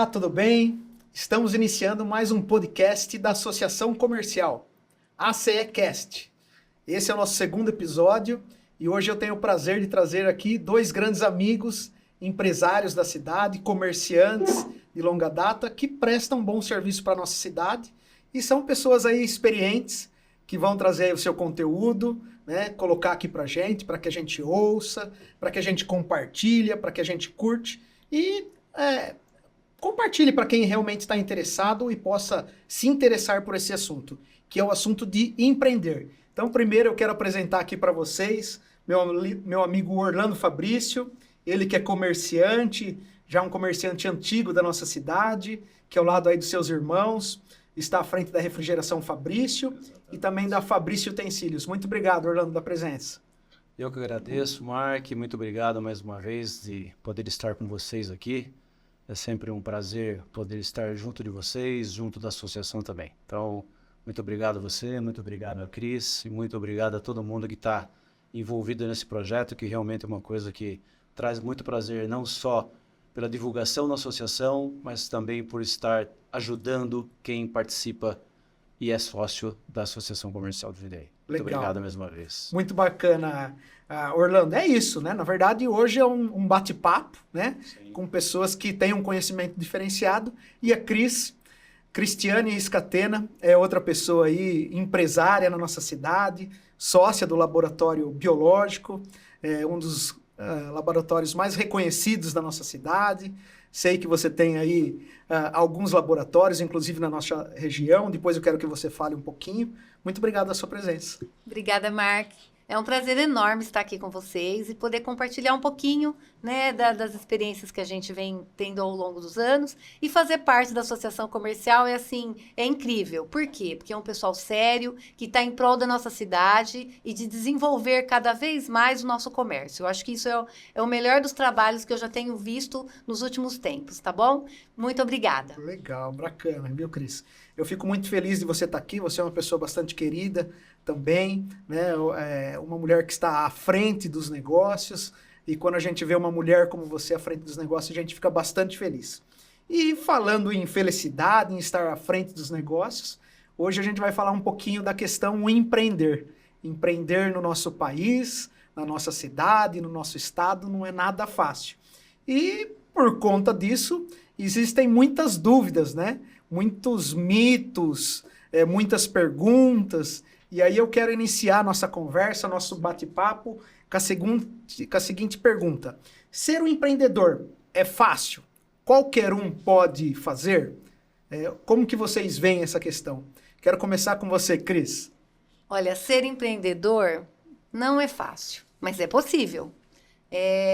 tudo bem? Estamos iniciando mais um podcast da Associação Comercial, ACEcast. Esse é o nosso segundo episódio e hoje eu tenho o prazer de trazer aqui dois grandes amigos, empresários da cidade, comerciantes de longa data que prestam bom serviço para a nossa cidade e são pessoas aí experientes que vão trazer o seu conteúdo, né, colocar aqui para que a gente ouça, para que a gente compartilhe, para que a gente curte e compartilhe para quem realmente está interessado e possa se interessar por esse assunto, que é o assunto de empreender. Então, primeiro eu quero apresentar aqui para vocês meu amigo Orlando Fabrício, ele que é comerciante, já um comerciante antigo da nossa cidade, que ao lado aí dos seus irmãos, está à frente da Refrigeração Fabrício e também da Fabrício Utensílios. Muito obrigado, Orlando, da presença. Eu que agradeço, Mark, muito obrigado mais uma vez de poder estar com vocês aqui. É sempre um prazer poder estar junto de vocês, junto da associação também. Então, muito obrigado a você, muito obrigado a Cris e muito obrigado a todo mundo que está envolvido nesse projeto, que realmente é uma coisa que traz muito prazer, não só pela divulgação da associação, mas também por estar ajudando quem participa e é sócio da Associação Comercial de Videira. Muito obrigado mais uma vez. Muito bacana, Orlando. É isso, né? Na verdade, hoje é um bate-papo, né? Sim. Com pessoas que têm um conhecimento diferenciado. E a Cristiane Scatena, é outra pessoa aí, empresária na nossa cidade, sócia do Laboratório Biológico, um dos laboratórios mais reconhecidos da nossa cidade. Sei que você tem aí alguns laboratórios, inclusive na nossa região. Depois eu quero que você fale um pouquinho. Muito obrigado pela sua presença. Obrigada, Mark. É um prazer enorme estar aqui com vocês e poder compartilhar um pouquinho, né, das experiências que a gente vem tendo ao longo dos anos e fazer parte da associação comercial é incrível. Por quê? Porque é um pessoal sério que está em prol da nossa cidade e de desenvolver cada vez mais o nosso comércio. Eu acho que isso é o melhor dos trabalhos que eu já tenho visto nos últimos tempos, tá bom? Muito obrigada. Legal, bacana, viu, Cris? Eu fico muito feliz de você estar aqui, você é uma pessoa bastante querida também, né? Uma mulher que está à frente dos negócios, e quando a gente vê uma mulher como você à frente dos negócios, a gente fica bastante feliz. E falando em felicidade, em estar à frente dos negócios, hoje a gente vai falar um pouquinho da questão empreender. Empreender no nosso país, na nossa cidade, no nosso estado, não é nada fácil. E por conta disso, existem muitas dúvidas, né? Muitos mitos, muitas perguntas. E aí eu quero iniciar nossa conversa, nosso bate-papo com a seguinte pergunta. Ser um empreendedor é fácil? Qualquer um pode fazer? Como que vocês veem essa questão? Quero começar com você, Cris. Olha, ser empreendedor não é fácil, mas é possível.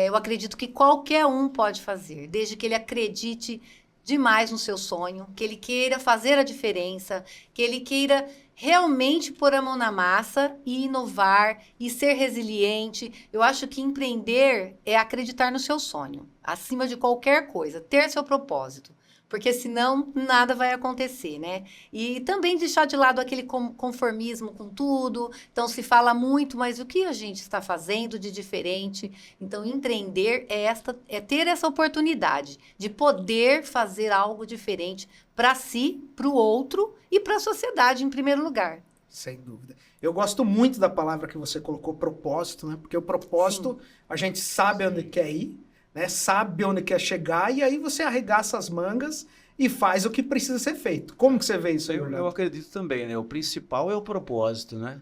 Eu acredito que qualquer um pode fazer, desde que ele acredite demais no seu sonho, que ele queira fazer a diferença, que ele queira realmente pôr a mão na massa e inovar e ser resiliente. Eu acho que empreender é acreditar no seu sonho, acima de qualquer coisa, ter seu propósito. Porque senão nada vai acontecer, né? E também deixar de lado aquele conformismo com tudo. Então se fala muito, mas o que a gente está fazendo de diferente? Então empreender é ter essa oportunidade de poder fazer algo diferente para si, para o outro e para a sociedade em primeiro lugar. Sem dúvida. Eu gosto muito da palavra que você colocou, propósito, né? Porque o propósito, sim, a gente sabe onde quer ir, né? Sabe onde quer chegar e aí você arregaça as mangas e faz o que precisa ser feito. Como que você vê isso aí, Orlando? Eu acredito também, né? O principal é o propósito, né?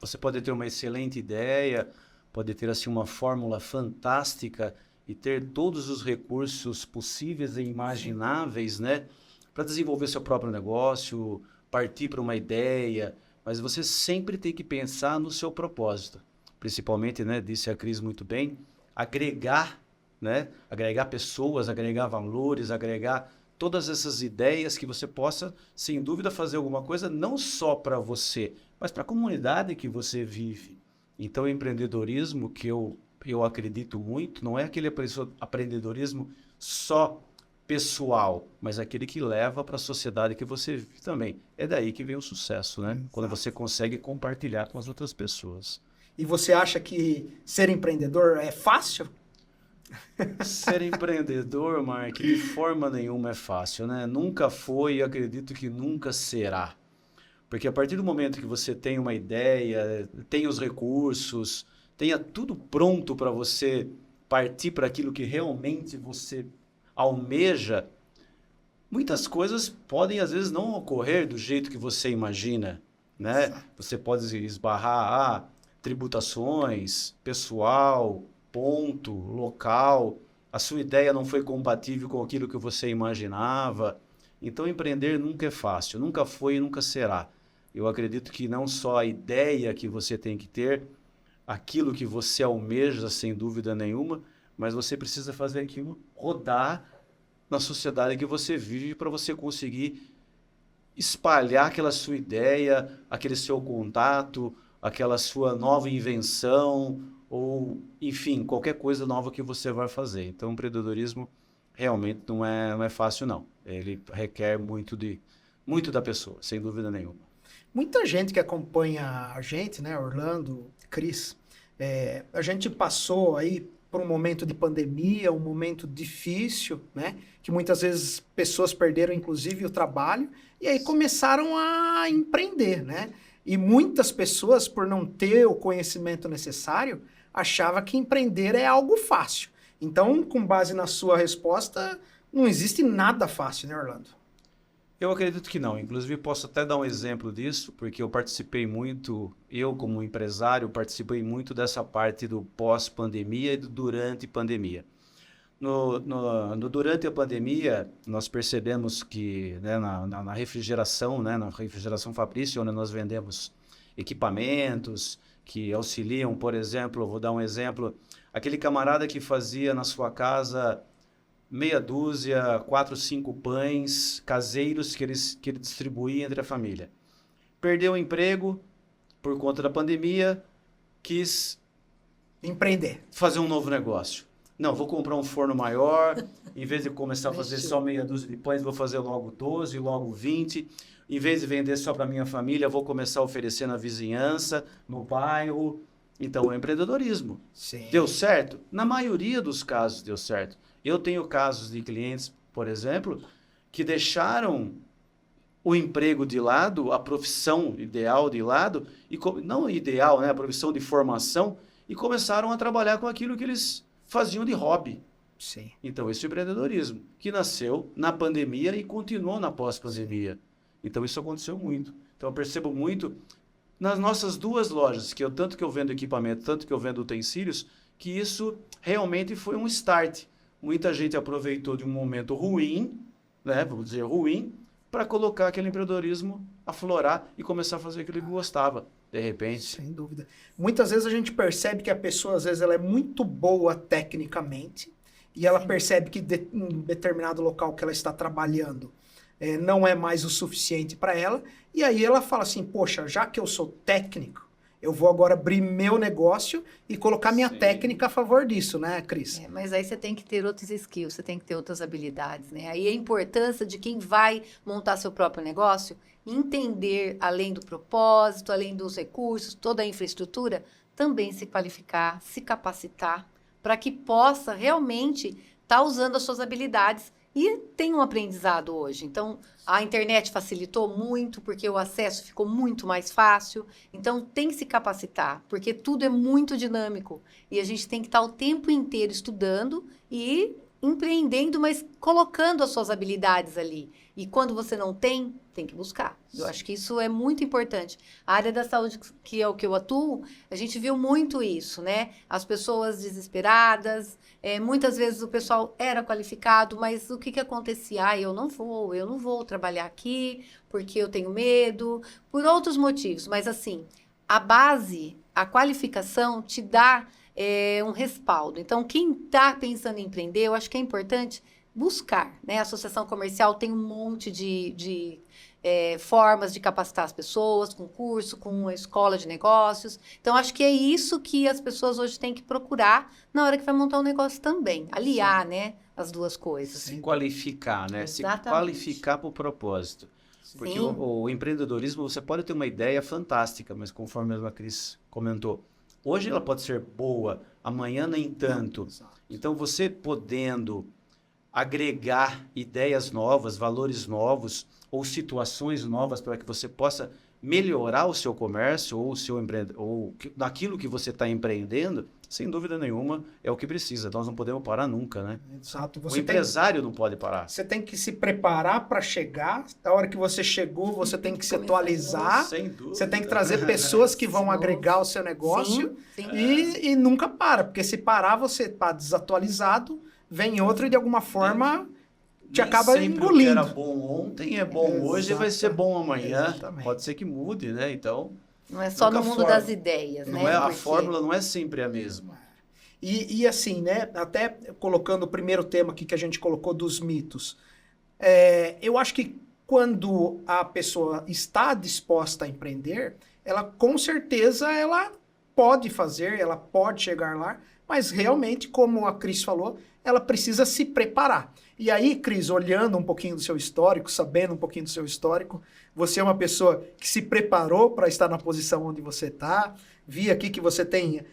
Você pode ter uma excelente ideia, pode ter assim uma fórmula fantástica e ter todos os recursos possíveis e imagináveis, né? Para desenvolver seu próprio negócio, partir para uma ideia, mas você sempre tem que pensar no seu propósito. Principalmente, né? Disse a Cris muito bem, agregar, né? Agregar pessoas, agregar valores, agregar todas essas ideias que você possa, sem dúvida, fazer alguma coisa não só para você, mas para a comunidade que você vive. Então, o empreendedorismo, que eu acredito muito, não é aquele empreendedorismo só pessoal, mas aquele que leva para a sociedade que você vive também. É daí que vem o sucesso, né? Exato. Quando você consegue compartilhar com as outras pessoas. E você acha que ser empreendedor é fácil? Ser empreendedor, Mark, de forma nenhuma é fácil, né? Nunca foi e acredito que nunca será. Porque a partir do momento que você tem uma ideia, tem os recursos, tenha tudo pronto para você partir para aquilo que realmente você almeja, muitas coisas podem às vezes não ocorrer do jeito que você imagina, né? Você pode esbarrar tributações, pessoal, ponto, local, a sua ideia não foi compatível com aquilo que você imaginava. Então, empreender nunca é fácil, nunca foi e nunca será. Eu acredito que não só a ideia que você tem que ter, aquilo que você almeja, sem dúvida nenhuma, mas você precisa fazer aquilo rodar na sociedade que você vive para você conseguir espalhar aquela sua ideia, aquele seu contato, aquela sua nova invenção, ou, enfim, qualquer coisa nova que você vai fazer. Então, o empreendedorismo realmente não é fácil, não. Ele requer muito da pessoa, sem dúvida nenhuma. Muita gente que acompanha a gente, né, Orlando, Cris, a gente passou aí por um momento de pandemia, um momento difícil, né, que muitas vezes pessoas perderam inclusive o trabalho e aí começaram a empreender, né? E muitas pessoas, por não ter o conhecimento necessário, achavam que empreender é algo fácil. Então, com base na sua resposta, não existe nada fácil, né, Orlando? Eu acredito que não. Inclusive, posso até dar um exemplo disso, porque eu participei muito, eu como empresário, participei muito dessa parte do pós-pandemia e do durante pandemia. Durante a pandemia, nós percebemos que, né, na refrigeração, né, na refrigeração Fabrício, onde nós vendemos equipamentos que auxiliam, por exemplo, vou dar um exemplo, aquele camarada que fazia na sua casa meia dúzia, 4, 5 pães caseiros que ele distribuía entre a família. Perdeu o emprego por conta da pandemia, quis empreender, fazer um novo negócio. Não, vou comprar um forno maior, em vez de começar a fazer só meia dúzia de pães, vou fazer logo 12, logo 20. Em vez de vender só para minha família, vou começar a oferecer na vizinhança, no bairro. Então, é empreendedorismo. Sim. Deu certo? Na maioria dos casos deu certo. Eu tenho casos de clientes, por exemplo, que deixaram o emprego de lado, a profissão ideal de lado, não ideal, né, a profissão de formação, e começaram a trabalhar com aquilo que eles faziam de hobby. Sim. Então, esse é o empreendedorismo, que nasceu na pandemia e continuou na pós-pandemia. Então, isso aconteceu muito. Então, eu percebo muito nas nossas duas lojas, tanto que eu vendo equipamento, tanto que eu vendo utensílios, que isso realmente foi um start. Muita gente aproveitou de um momento ruim, né, vamos dizer ruim, para colocar aquele empreendedorismo aflorar e começar a fazer aquilo que gostava, de repente. Sem dúvida. Muitas vezes a gente percebe que a pessoa, às vezes, ela é muito boa tecnicamente e ela percebe que em determinado local que ela está trabalhando não é mais o suficiente para ela, e aí ela fala assim, poxa, já que eu sou técnico, eu vou agora abrir meu negócio e colocar minha técnica a favor disso, né, Cris? Mas aí você tem que ter outros skills, você tem que ter outras habilidades, né? Aí a importância de quem vai montar seu próprio negócio, entender, além do propósito, além dos recursos, toda a infraestrutura, também se qualificar, se capacitar, para que possa realmente estar usando as suas habilidades. E tem um aprendizado hoje. Então, a internet facilitou muito, porque o acesso ficou muito mais fácil. Então, tem que se capacitar, porque tudo é muito dinâmico. E a gente tem que estar o tempo inteiro estudando e empreendendo, mas colocando as suas habilidades ali. E quando você não tem que buscar. Eu acho que isso é muito importante. A área da saúde, que é o que eu atuo, a gente viu muito isso, né? As pessoas desesperadas, muitas vezes o pessoal era qualificado, mas o que acontecia? Eu não vou trabalhar aqui, porque eu tenho medo, por outros motivos. Mas assim, a base, a qualificação te dá um respaldo. Então, quem está pensando em empreender, eu acho que é importante buscar, né? A associação comercial tem um monte de formas de capacitar as pessoas, com curso, com escola de negócios. Então, acho que é isso que as pessoas hoje têm que procurar na hora que vai montar um negócio também. Aliar, né, as duas coisas. Se qualificar, né? Exatamente. Se qualificar para o propósito. Porque o empreendedorismo, você pode ter uma ideia fantástica, mas conforme a Cris comentou, Hoje ela pode ser boa, amanhã nem tanto. Então, você podendo agregar ideias novas, valores novos ou situações novas para que você possa melhorar o seu comércio ou o seu naquilo que você está empreendendo, sem dúvida nenhuma, é o que precisa. Nós não podemos parar nunca, né? Exato. O empresário não pode parar. Você tem que se preparar para chegar. Da hora que você chegou, você tem que se atualizar. Sem dúvida. Você tem que trazer pessoas que vão agregar o seu negócio. Sim. E nunca para, porque se parar, você está desatualizado, vem outro e de alguma forma te acaba sempre engolindo. O que era bom ontem é bom hoje e vai ser bom amanhã. Exatamente. Pode ser que mude, né? Então, Não é só no mundo das ideias, né? A fórmula não é sempre a mesma. E assim, né? Até colocando o primeiro tema aqui que a gente colocou dos mitos. Eu acho que quando a pessoa está disposta a empreender, ela com certeza ela pode fazer, ela pode chegar lá, mas realmente, como a Cris falou, ela precisa se preparar. E aí, Cris, olhando um pouquinho do seu histórico, sabendo um pouquinho do seu histórico, você é uma pessoa que se preparou para estar na posição onde você está. Vi aqui que você tem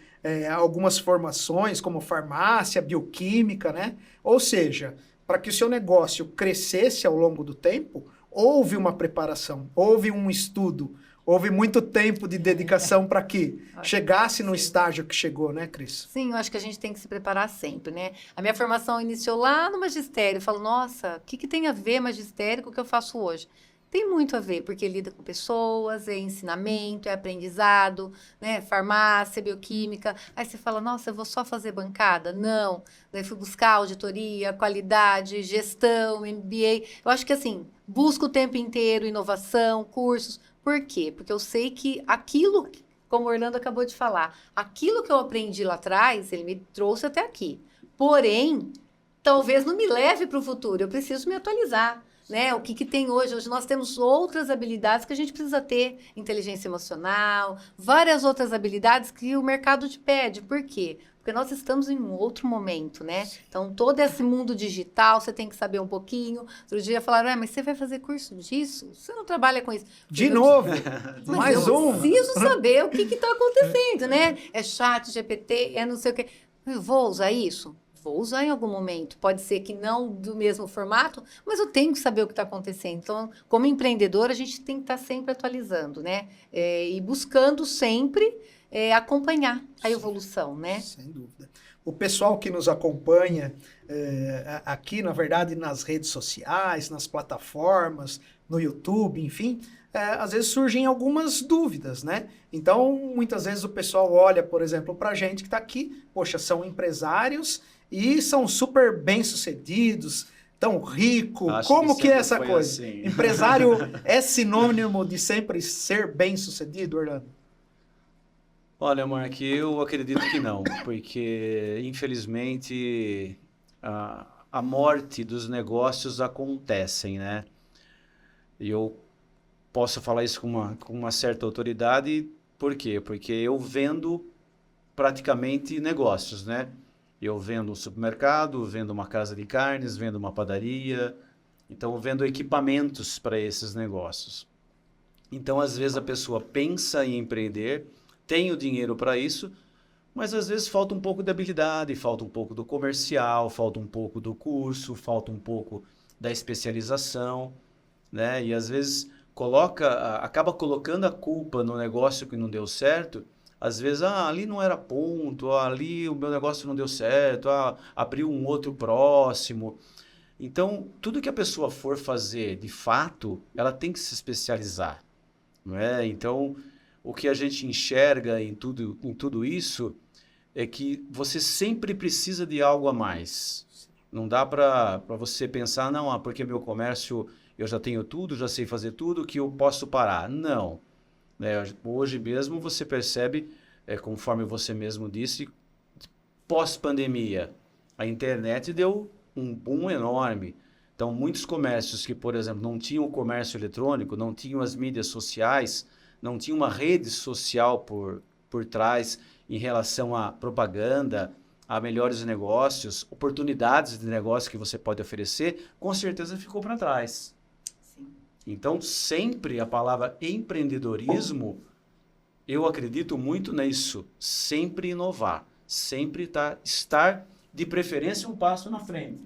algumas formações, como farmácia, bioquímica, né? Ou seja, para que o seu negócio crescesse ao longo do tempo, houve uma preparação, houve um estudo, houve muito tempo de dedicação para que chegasse no estágio que chegou, né, Cris? Sim, eu acho que a gente tem que se preparar sempre, né? A minha formação iniciou lá no magistério. Eu falo, nossa, o que tem a ver magistério com o que eu faço hoje? Tem muito a ver, porque lida com pessoas, é ensinamento, é aprendizado, né? Farmácia, bioquímica. Aí você fala, nossa, eu vou só fazer bancada? Não. Daí fui buscar auditoria, qualidade, gestão, MBA. Eu acho que assim, busco o tempo inteiro inovação, cursos. Por quê? Porque eu sei que aquilo, como o Orlando acabou de falar, aquilo que eu aprendi lá atrás, ele me trouxe até aqui. Porém, talvez não me leve para o futuro. Eu preciso me atualizar. Né? O que tem hoje? Hoje nós temos outras habilidades que a gente precisa ter. Inteligência emocional, várias outras habilidades que o mercado te pede. Por quê? Porque nós estamos em um outro momento, né? Então, todo esse mundo digital, você tem que saber um pouquinho. Outro dia falaram, mas você vai fazer curso disso? Você não trabalha com isso. De novo, mais eu um. preciso saber o que está acontecendo, né? É chat, GPT, é não sei o quê. Eu vou usar isso? Vou usar em algum momento. Pode ser que não do mesmo formato, mas eu tenho que saber o que está acontecendo. Então, como empreendedor, a gente tem que estar sempre atualizando, né? E buscando sempre acompanhar a evolução, né? Sem dúvida. O pessoal que nos acompanha aqui, na verdade, nas redes sociais, nas plataformas, no YouTube, enfim, às vezes surgem algumas dúvidas, né? Então, muitas vezes o pessoal olha, por exemplo, para a gente que está aqui, poxa, são empresários e são super bem-sucedidos, tão rico. Como que é essa coisa? Assim. Empresário é sinônimo de sempre ser bem-sucedido, Orlando? Olha, Mark, eu acredito que não, porque, infelizmente, a morte dos negócios acontecem, né? E eu posso falar isso com uma certa autoridade, por quê? Porque eu vendo praticamente negócios, né? Eu vendo um supermercado, vendo uma casa de carnes, vendo uma padaria, então eu vendo equipamentos para esses negócios. Então, às vezes, a pessoa pensa em empreender, tem o dinheiro para isso, mas às vezes falta um pouco de habilidade, falta um pouco do comercial, falta um pouco do curso, falta um pouco da especialização, né? E às vezes acaba colocando a culpa no negócio que não deu certo. Às vezes, ali não era ponto, ali o meu negócio não deu certo, abriu um outro próximo. Então, tudo que a pessoa for fazer, de fato, ela tem que se especializar, não é? Então, o que a gente enxerga em tudo isso é que você sempre precisa de algo a mais. Não dá para você pensar, não, porque meu comércio, eu já tenho tudo, já sei fazer tudo, que eu posso parar. Não. Hoje mesmo você percebe, conforme você mesmo disse, pós-pandemia, a internet deu um boom enorme. Então, muitos comércios que, por exemplo, não tinham o comércio eletrônico, não tinham as mídias sociais, não tinham uma rede social por trás em relação à propaganda, a melhores negócios, oportunidades de negócio que você pode oferecer, com certeza ficou para trás. Então, sempre a palavra empreendedorismo eu acredito muito nisso. Sempre inovar. Sempre estar, de preferência, um passo na frente.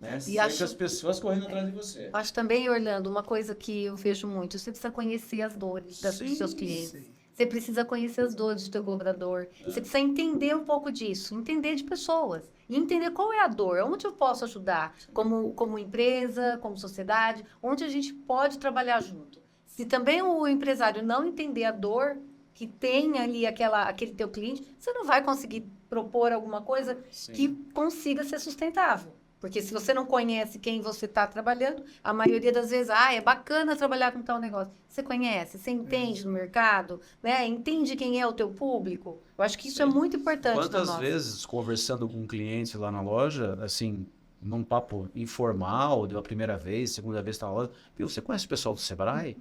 Né? Sempre as pessoas correndo atrás de você. Acho também, Orlando, uma coisa que eu vejo muito, você precisa conhecer as dores dos seus clientes. Sim. Você precisa conhecer as dores do teu colaborador. Você precisa entender um pouco disso, entender de pessoas. E entender qual é a dor, onde eu posso ajudar, como empresa, como sociedade, onde a gente pode trabalhar junto. Se também o empresário não entender a dor que tem ali aquele teu cliente, você não vai conseguir propor alguma coisa que consiga ser sustentável. Porque se você não conhece quem você está trabalhando, a maioria das vezes, é bacana trabalhar com tal negócio. Você conhece, você entende no mercado, né? Entende quem é o teu público. Eu acho que isso é muito importante. Quantas vezes, conversando com um cliente lá na loja, assim, num papo informal, deu a primeira vez, segunda vez, tá na loja, viu, você conhece o pessoal do Sebrae?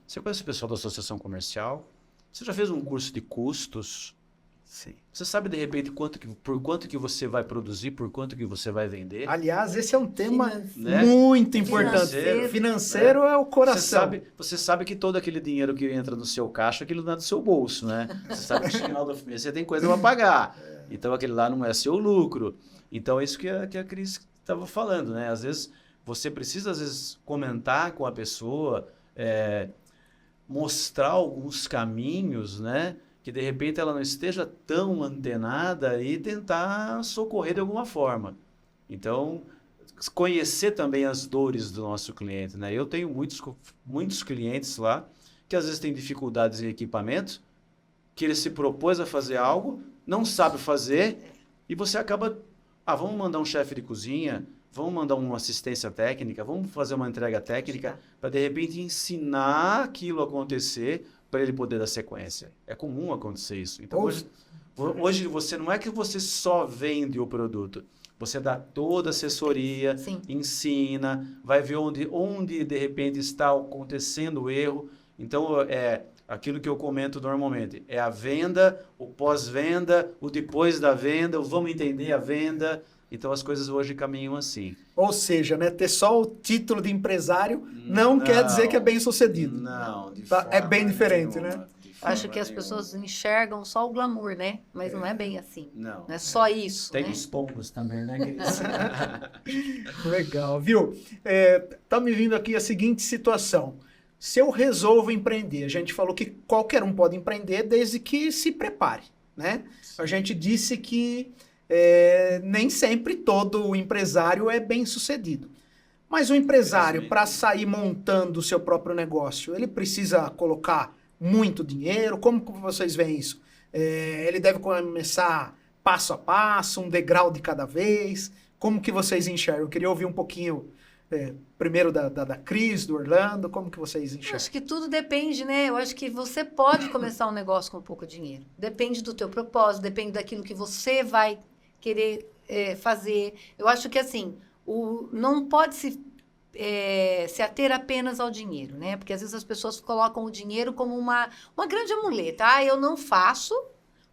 Você conhece o pessoal da Associação Comercial? Você já fez um curso de custos? Sim. Você sabe, de repente, por quanto que você vai produzir, por quanto que você vai vender? Aliás, esse é um tema muito importante. Financeiro é o coração. Você sabe que todo aquele dinheiro que entra no seu caixa, aquilo não é do seu bolso, né? Você sabe que no final do mês você tem coisa para pagar. Então, aquele lá não é seu lucro. Então, é isso que a Cris estava falando, né? Às vezes, você precisa, comentar com a pessoa, mostrar alguns caminhos, né? Que de repente ela não esteja tão antenada e tentar socorrer de alguma forma. Então, conhecer também as dores do nosso cliente, né? Eu tenho muitos clientes lá que às vezes têm dificuldades em equipamento, que ele se propôs a fazer algo, não sabe fazer, e você acaba, vamos mandar um chefe de cozinha, vamos mandar uma assistência técnica, vamos fazer uma entrega técnica, para de repente ensinar aquilo a acontecer, para ele poder dar sequência. É comum acontecer isso. Então, hoje você não é que você só vende o produto. Você dá toda a assessoria, ensina, vai ver onde de repente está acontecendo o erro. Então, é aquilo que eu comento normalmente. É a venda, o pós-venda, o depois da venda, o vamos entender a venda. Então, as coisas hoje caminham assim. Ou seja, né, ter só o título de empresário não quer dizer que é bem sucedido. Não, é bem diferente, né? Acho que as pessoas enxergam só o glamour, né? Mas não é bem assim. Não é só isso. Tem os poucos também, né? Legal, viu? Tá me vindo aqui a seguinte situação. Se eu resolvo empreender, a gente falou que qualquer um pode empreender desde que se prepare, né? A gente disse que nem sempre todo empresário é bem sucedido. Mas o empresário, para sair montando o seu próprio negócio, ele precisa colocar muito dinheiro? Como que vocês veem isso? Ele deve começar passo a passo, um degrau de cada vez? Como que vocês enxergam? Eu queria ouvir um pouquinho primeiro da Cris, do Orlando, como que vocês enxergam? Eu acho que tudo depende, né? Eu acho que você pode começar um negócio com pouco dinheiro. Depende do teu propósito, depende daquilo que você vai querer fazer. Eu acho que, assim, não pode se ater apenas ao dinheiro, né? Porque, às vezes, as pessoas colocam o dinheiro como uma grande amuleta. Eu não faço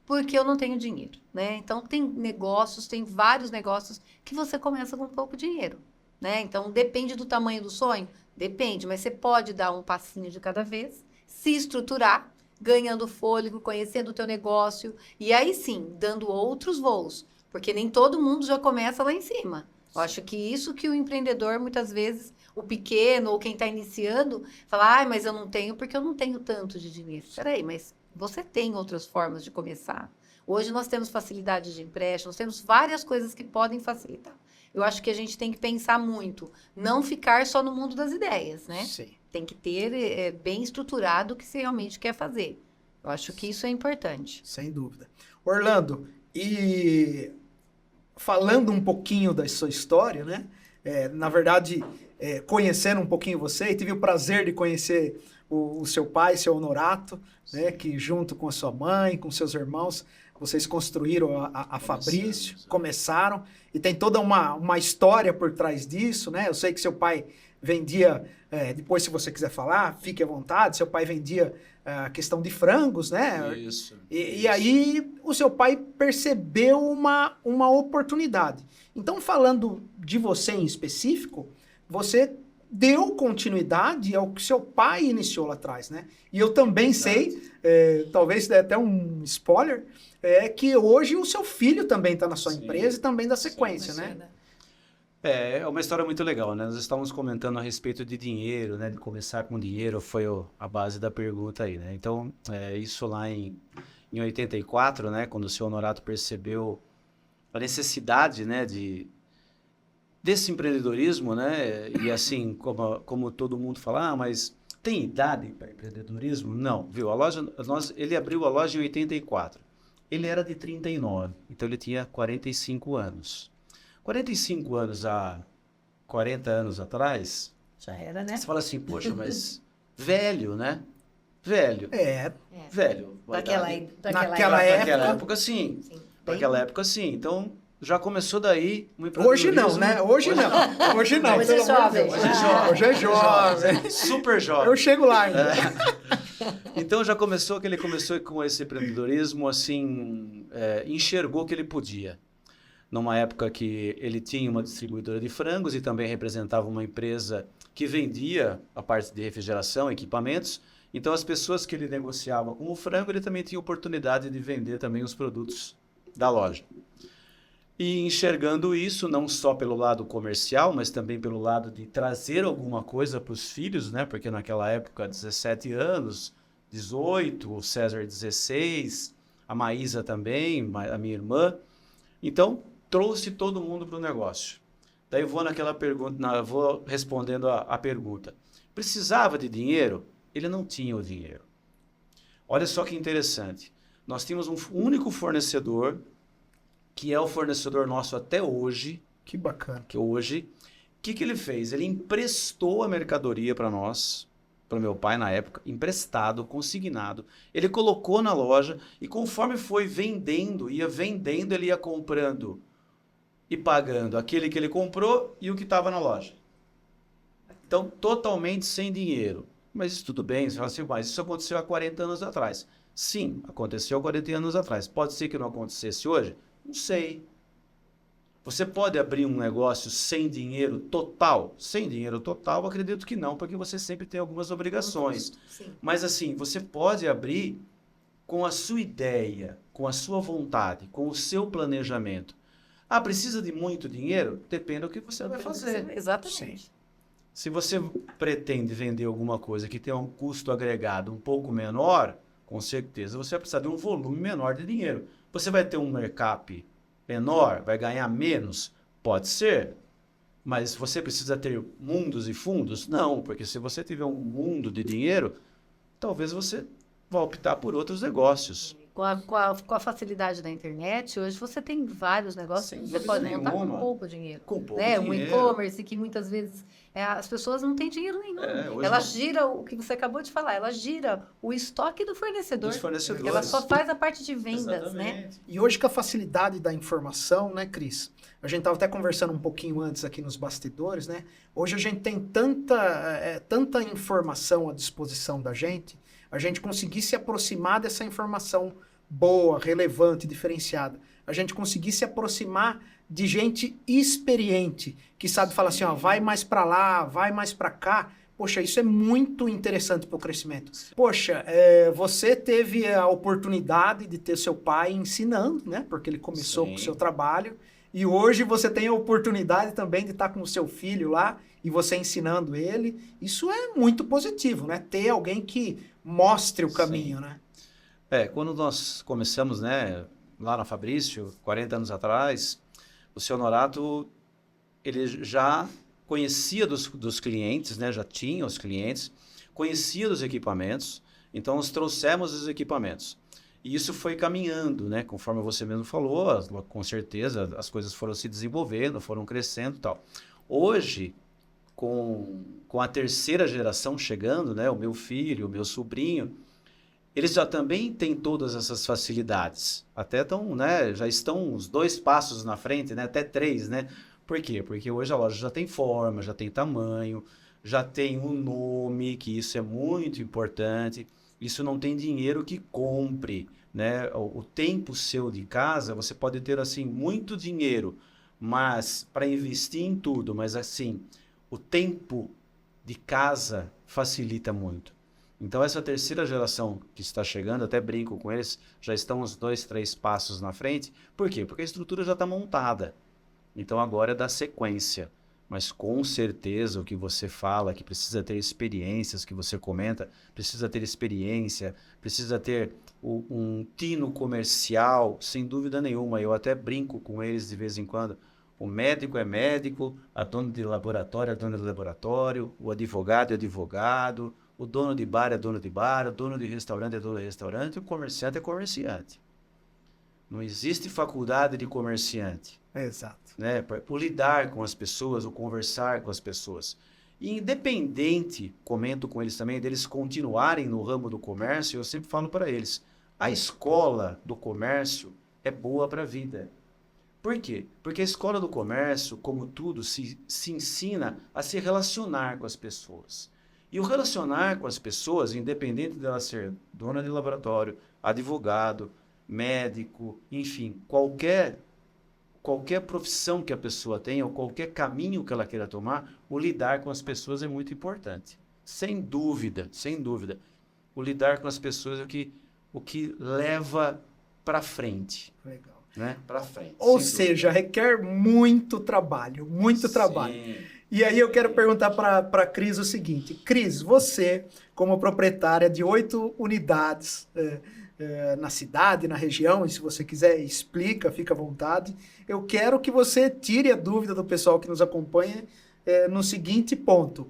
porque eu não tenho dinheiro, né? Então, tem vários negócios que você começa com pouco dinheiro, né? Então, depende do tamanho do sonho? Depende, mas você pode dar um passinho de cada vez, se estruturar, ganhando fôlego, conhecendo o teu negócio, e aí sim, dando outros voos. Porque nem todo mundo já começa lá em cima. Eu acho que isso que o empreendedor, muitas vezes, o pequeno ou quem está iniciando, fala, mas eu não tenho porque eu não tenho tanto de dinheiro. Peraí, mas você tem outras formas de começar. Hoje nós temos facilidade de empréstimo, nós temos várias coisas que podem facilitar. Eu acho que a gente tem que pensar muito, não ficar só no mundo das ideias, né? Sim. Tem que ter bem estruturado o que você realmente quer fazer. Eu acho que isso é importante. Sem dúvida. Orlando, e falando um pouquinho da sua história, né? Na verdade, conhecendo um pouquinho você, tive o prazer de conhecer o seu pai, seu Honorato, né? Que junto com a sua mãe, com seus irmãos, vocês construíram a Fabrício, começaram, e tem toda uma história por trás disso, né? Eu sei que seu pai vendia, depois se você quiser falar, fique à vontade, seu pai vendia a questão de frangos, né? Isso. E aí o seu pai percebeu uma oportunidade. Então, falando de você em específico, você deu continuidade ao que seu pai iniciou lá atrás, né? E eu também sei, talvez dê até um spoiler, que hoje o seu filho também está na sua empresa e também dá sequência, né? É uma história muito legal, né? Nós estávamos comentando a respeito de dinheiro, né? De começar com dinheiro foi a base da pergunta aí, né? Então, isso lá em 84, né? Quando o seu Honorato percebeu a necessidade, né? Desse empreendedorismo, né? E assim, como todo mundo fala, mas tem idade para empreendedorismo? Não, viu? Ele abriu a loja em 84. Ele era de 39, então ele tinha 45 anos. 45 anos há 40 anos atrás, Já era, né? você fala assim, poxa, mas velho, né? Velho. Velho. Naquela Naquela época, sim. Naquela época, sim. Então, já começou daí um Hoje não, né? Hoje não. Hoje não. Hoje é jovem. Hoje é jovem. Super jovem. Eu chego lá ainda. Então já começou que ele começou com esse empreendedorismo, assim, enxergou que ele podia. Numa época que ele tinha uma distribuidora de frangos e também representava uma empresa que vendia a parte de refrigeração, equipamentos. Então as pessoas que ele negociava com o frango, ele também tinha oportunidade de vender também os produtos da loja. E enxergando isso, não só pelo lado comercial, mas também pelo lado de trazer alguma coisa para os filhos, né? Porque naquela época, 17 anos, 18, o César 16, a Maísa também, a minha irmã. Então, trouxe todo mundo para o negócio. Daí vou naquela pergunta, vou respondendo a pergunta. Precisava de dinheiro? Ele não tinha o dinheiro. Olha só que interessante. Nós tínhamos um único fornecedor, que é o fornecedor nosso até hoje. Que bacana. O que ele fez? Ele emprestou a mercadoria para nós, para o meu pai na época, emprestado, consignado. Ele colocou na loja e conforme foi vendendo, ele ia comprando e pagando aquele que ele comprou e o que estava na loja. Então, totalmente sem dinheiro. Mas isso tudo bem, você fala assim, mas isso aconteceu há 40 anos atrás. Sim, aconteceu há 40 anos atrás. Pode ser que não acontecesse hoje? Não sei. Você pode abrir um negócio sem dinheiro total? Sem dinheiro total, acredito que não, porque você sempre tem algumas obrigações. Sim. Mas assim, você pode abrir com a sua ideia, com a sua vontade, com o seu planejamento. Ah, precisa de muito dinheiro? Depende do que você vai fazer. Exatamente. Sim. Se você pretende vender alguma coisa que tem um custo agregado um pouco menor, com certeza você vai precisar de um volume menor de dinheiro. Você vai ter um markup menor, vai ganhar menos? Pode ser. Mas você precisa ter mundos e fundos? Não, porque se você tiver um mundo de dinheiro, talvez você vá optar por outros negócios. Com a facilidade da internet, hoje você tem vários negócios. Sem Você dúvida pode montar com nenhuma. pouco dinheiro. Com pouco Um dinheiro. e-commerce que muitas vezes as pessoas não têm dinheiro nenhum. Hoje Ela não. gira o que você acabou de falar, ela gira o estoque do fornecedor. Dos fornecedores. Porque ela só faz a parte de vendas, né? Exatamente. E hoje com a facilidade da informação, né, Cris? A gente estava até conversando um pouquinho antes aqui nos bastidores, né? Hoje a gente tem tanta informação à disposição da gente, a gente conseguir se aproximar dessa informação boa, relevante, diferenciada. A gente conseguir se aproximar de gente experiente, que sabe falar assim, ó, vai mais para lá, vai mais para cá. Poxa, isso é muito interessante para o crescimento. Poxa, você teve a oportunidade de ter seu pai ensinando, né? Porque ele começou Sim. com o seu trabalho. E hoje você tem a oportunidade também de estar com o seu filho lá e você ensinando ele. Isso é muito positivo, né? Ter alguém que mostre o caminho, né? Quando nós começamos, né, lá na Fabrício, 40 anos atrás, o seu Honorato, ele já conhecia dos clientes, né, já tinha os clientes, conhecia dos equipamentos, então nós trouxemos os equipamentos. E isso foi caminhando, né, conforme você mesmo falou, com certeza as coisas foram se desenvolvendo, foram crescendo e tal. Hoje, com a terceira geração chegando, né, o meu filho, o meu sobrinho, eles já também têm todas essas facilidades. Até já estão uns 2 passos na frente, né? Até 3, né? Por quê? Porque hoje a loja já tem forma, já tem tamanho, já tem um nome, que isso é muito importante. Isso não tem dinheiro que compre, né? O tempo seu de casa, você pode ter, assim, muito dinheiro, mas para investir em tudo, mas assim, o tempo de casa facilita muito. Então, essa terceira geração que está chegando, até brinco com eles, já estão uns 2, 3 passos na frente. Por quê? Porque a estrutura já está montada. Então, agora é dar sequência. Mas, com certeza, o que você fala, que precisa ter experiências, que você comenta, precisa ter experiência, precisa ter um tino comercial, sem dúvida nenhuma. Eu até brinco com eles de vez em quando. O médico é médico, a dona de laboratório é dona de laboratório, o advogado é advogado, o dono de bar é dono de bar, o dono de restaurante é dono de restaurante, e o comerciante é comerciante. Não existe faculdade de comerciante. Exato. Né? Por lidar com as pessoas, ou conversar com as pessoas. E independente, comento com eles também, deles continuarem no ramo do comércio, eu sempre falo para eles, a escola do comércio é boa para a vida. Por quê? Porque a escola do comércio, como tudo, se ensina a se relacionar com as pessoas. E o relacionar com as pessoas, independente dela ser dona de laboratório, advogado, médico, enfim, qualquer profissão que a pessoa tenha, ou qualquer caminho que ela queira tomar, o lidar com as pessoas é muito importante. Sem dúvida, sem dúvida. O lidar com as pessoas é o que leva para frente. Legal. Né? Para frente. Ou seja, requer muito trabalho, muito trabalho. E aí eu quero perguntar para a Cris o seguinte. Cris, você, como proprietária de 8 unidades na cidade, na região, e se você quiser, explica, fica à vontade. Eu quero que você tire a dúvida do pessoal que nos acompanha no seguinte ponto.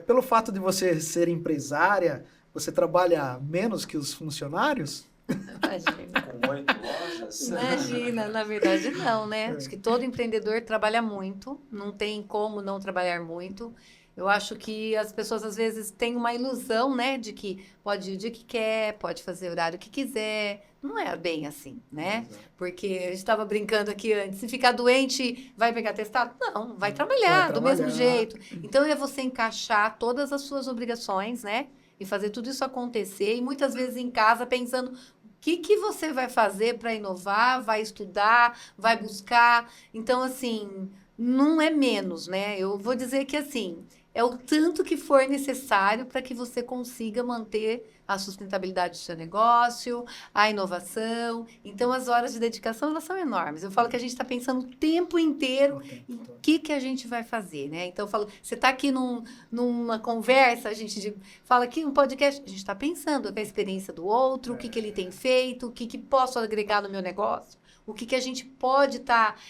Pelo fato de você ser empresária, você trabalha menos que os funcionários? Imagina. Com 8 lojas. Imagina, na verdade não, né? Acho que todo empreendedor trabalha muito, não tem como não trabalhar muito. Eu acho que as pessoas às vezes têm uma ilusão, né, de que pode ir o dia que quer, pode fazer o horário que quiser. Não é bem assim, né? Porque a gente estava brincando aqui antes, se ficar doente, vai pegar atestado? Não, vai trabalhar do mesmo jeito. Então é você encaixar todas as suas obrigações, né? E fazer tudo isso acontecer, e muitas vezes em casa pensando o que você vai fazer para inovar, vai estudar, vai buscar. Então, assim, não é menos, né? Eu vou dizer que, assim, é o tanto que for necessário para que você consiga manter a sustentabilidade do seu negócio, a inovação. Então, as horas de dedicação, elas são enormes. Eu falo que a gente está pensando o tempo inteiro em o que a gente vai fazer, né? Então, eu falo, você está aqui numa conversa, a gente fala aqui no podcast, a gente está pensando a experiência do outro, o que ele tem feito, o que posso agregar no meu negócio, o que a gente pode estar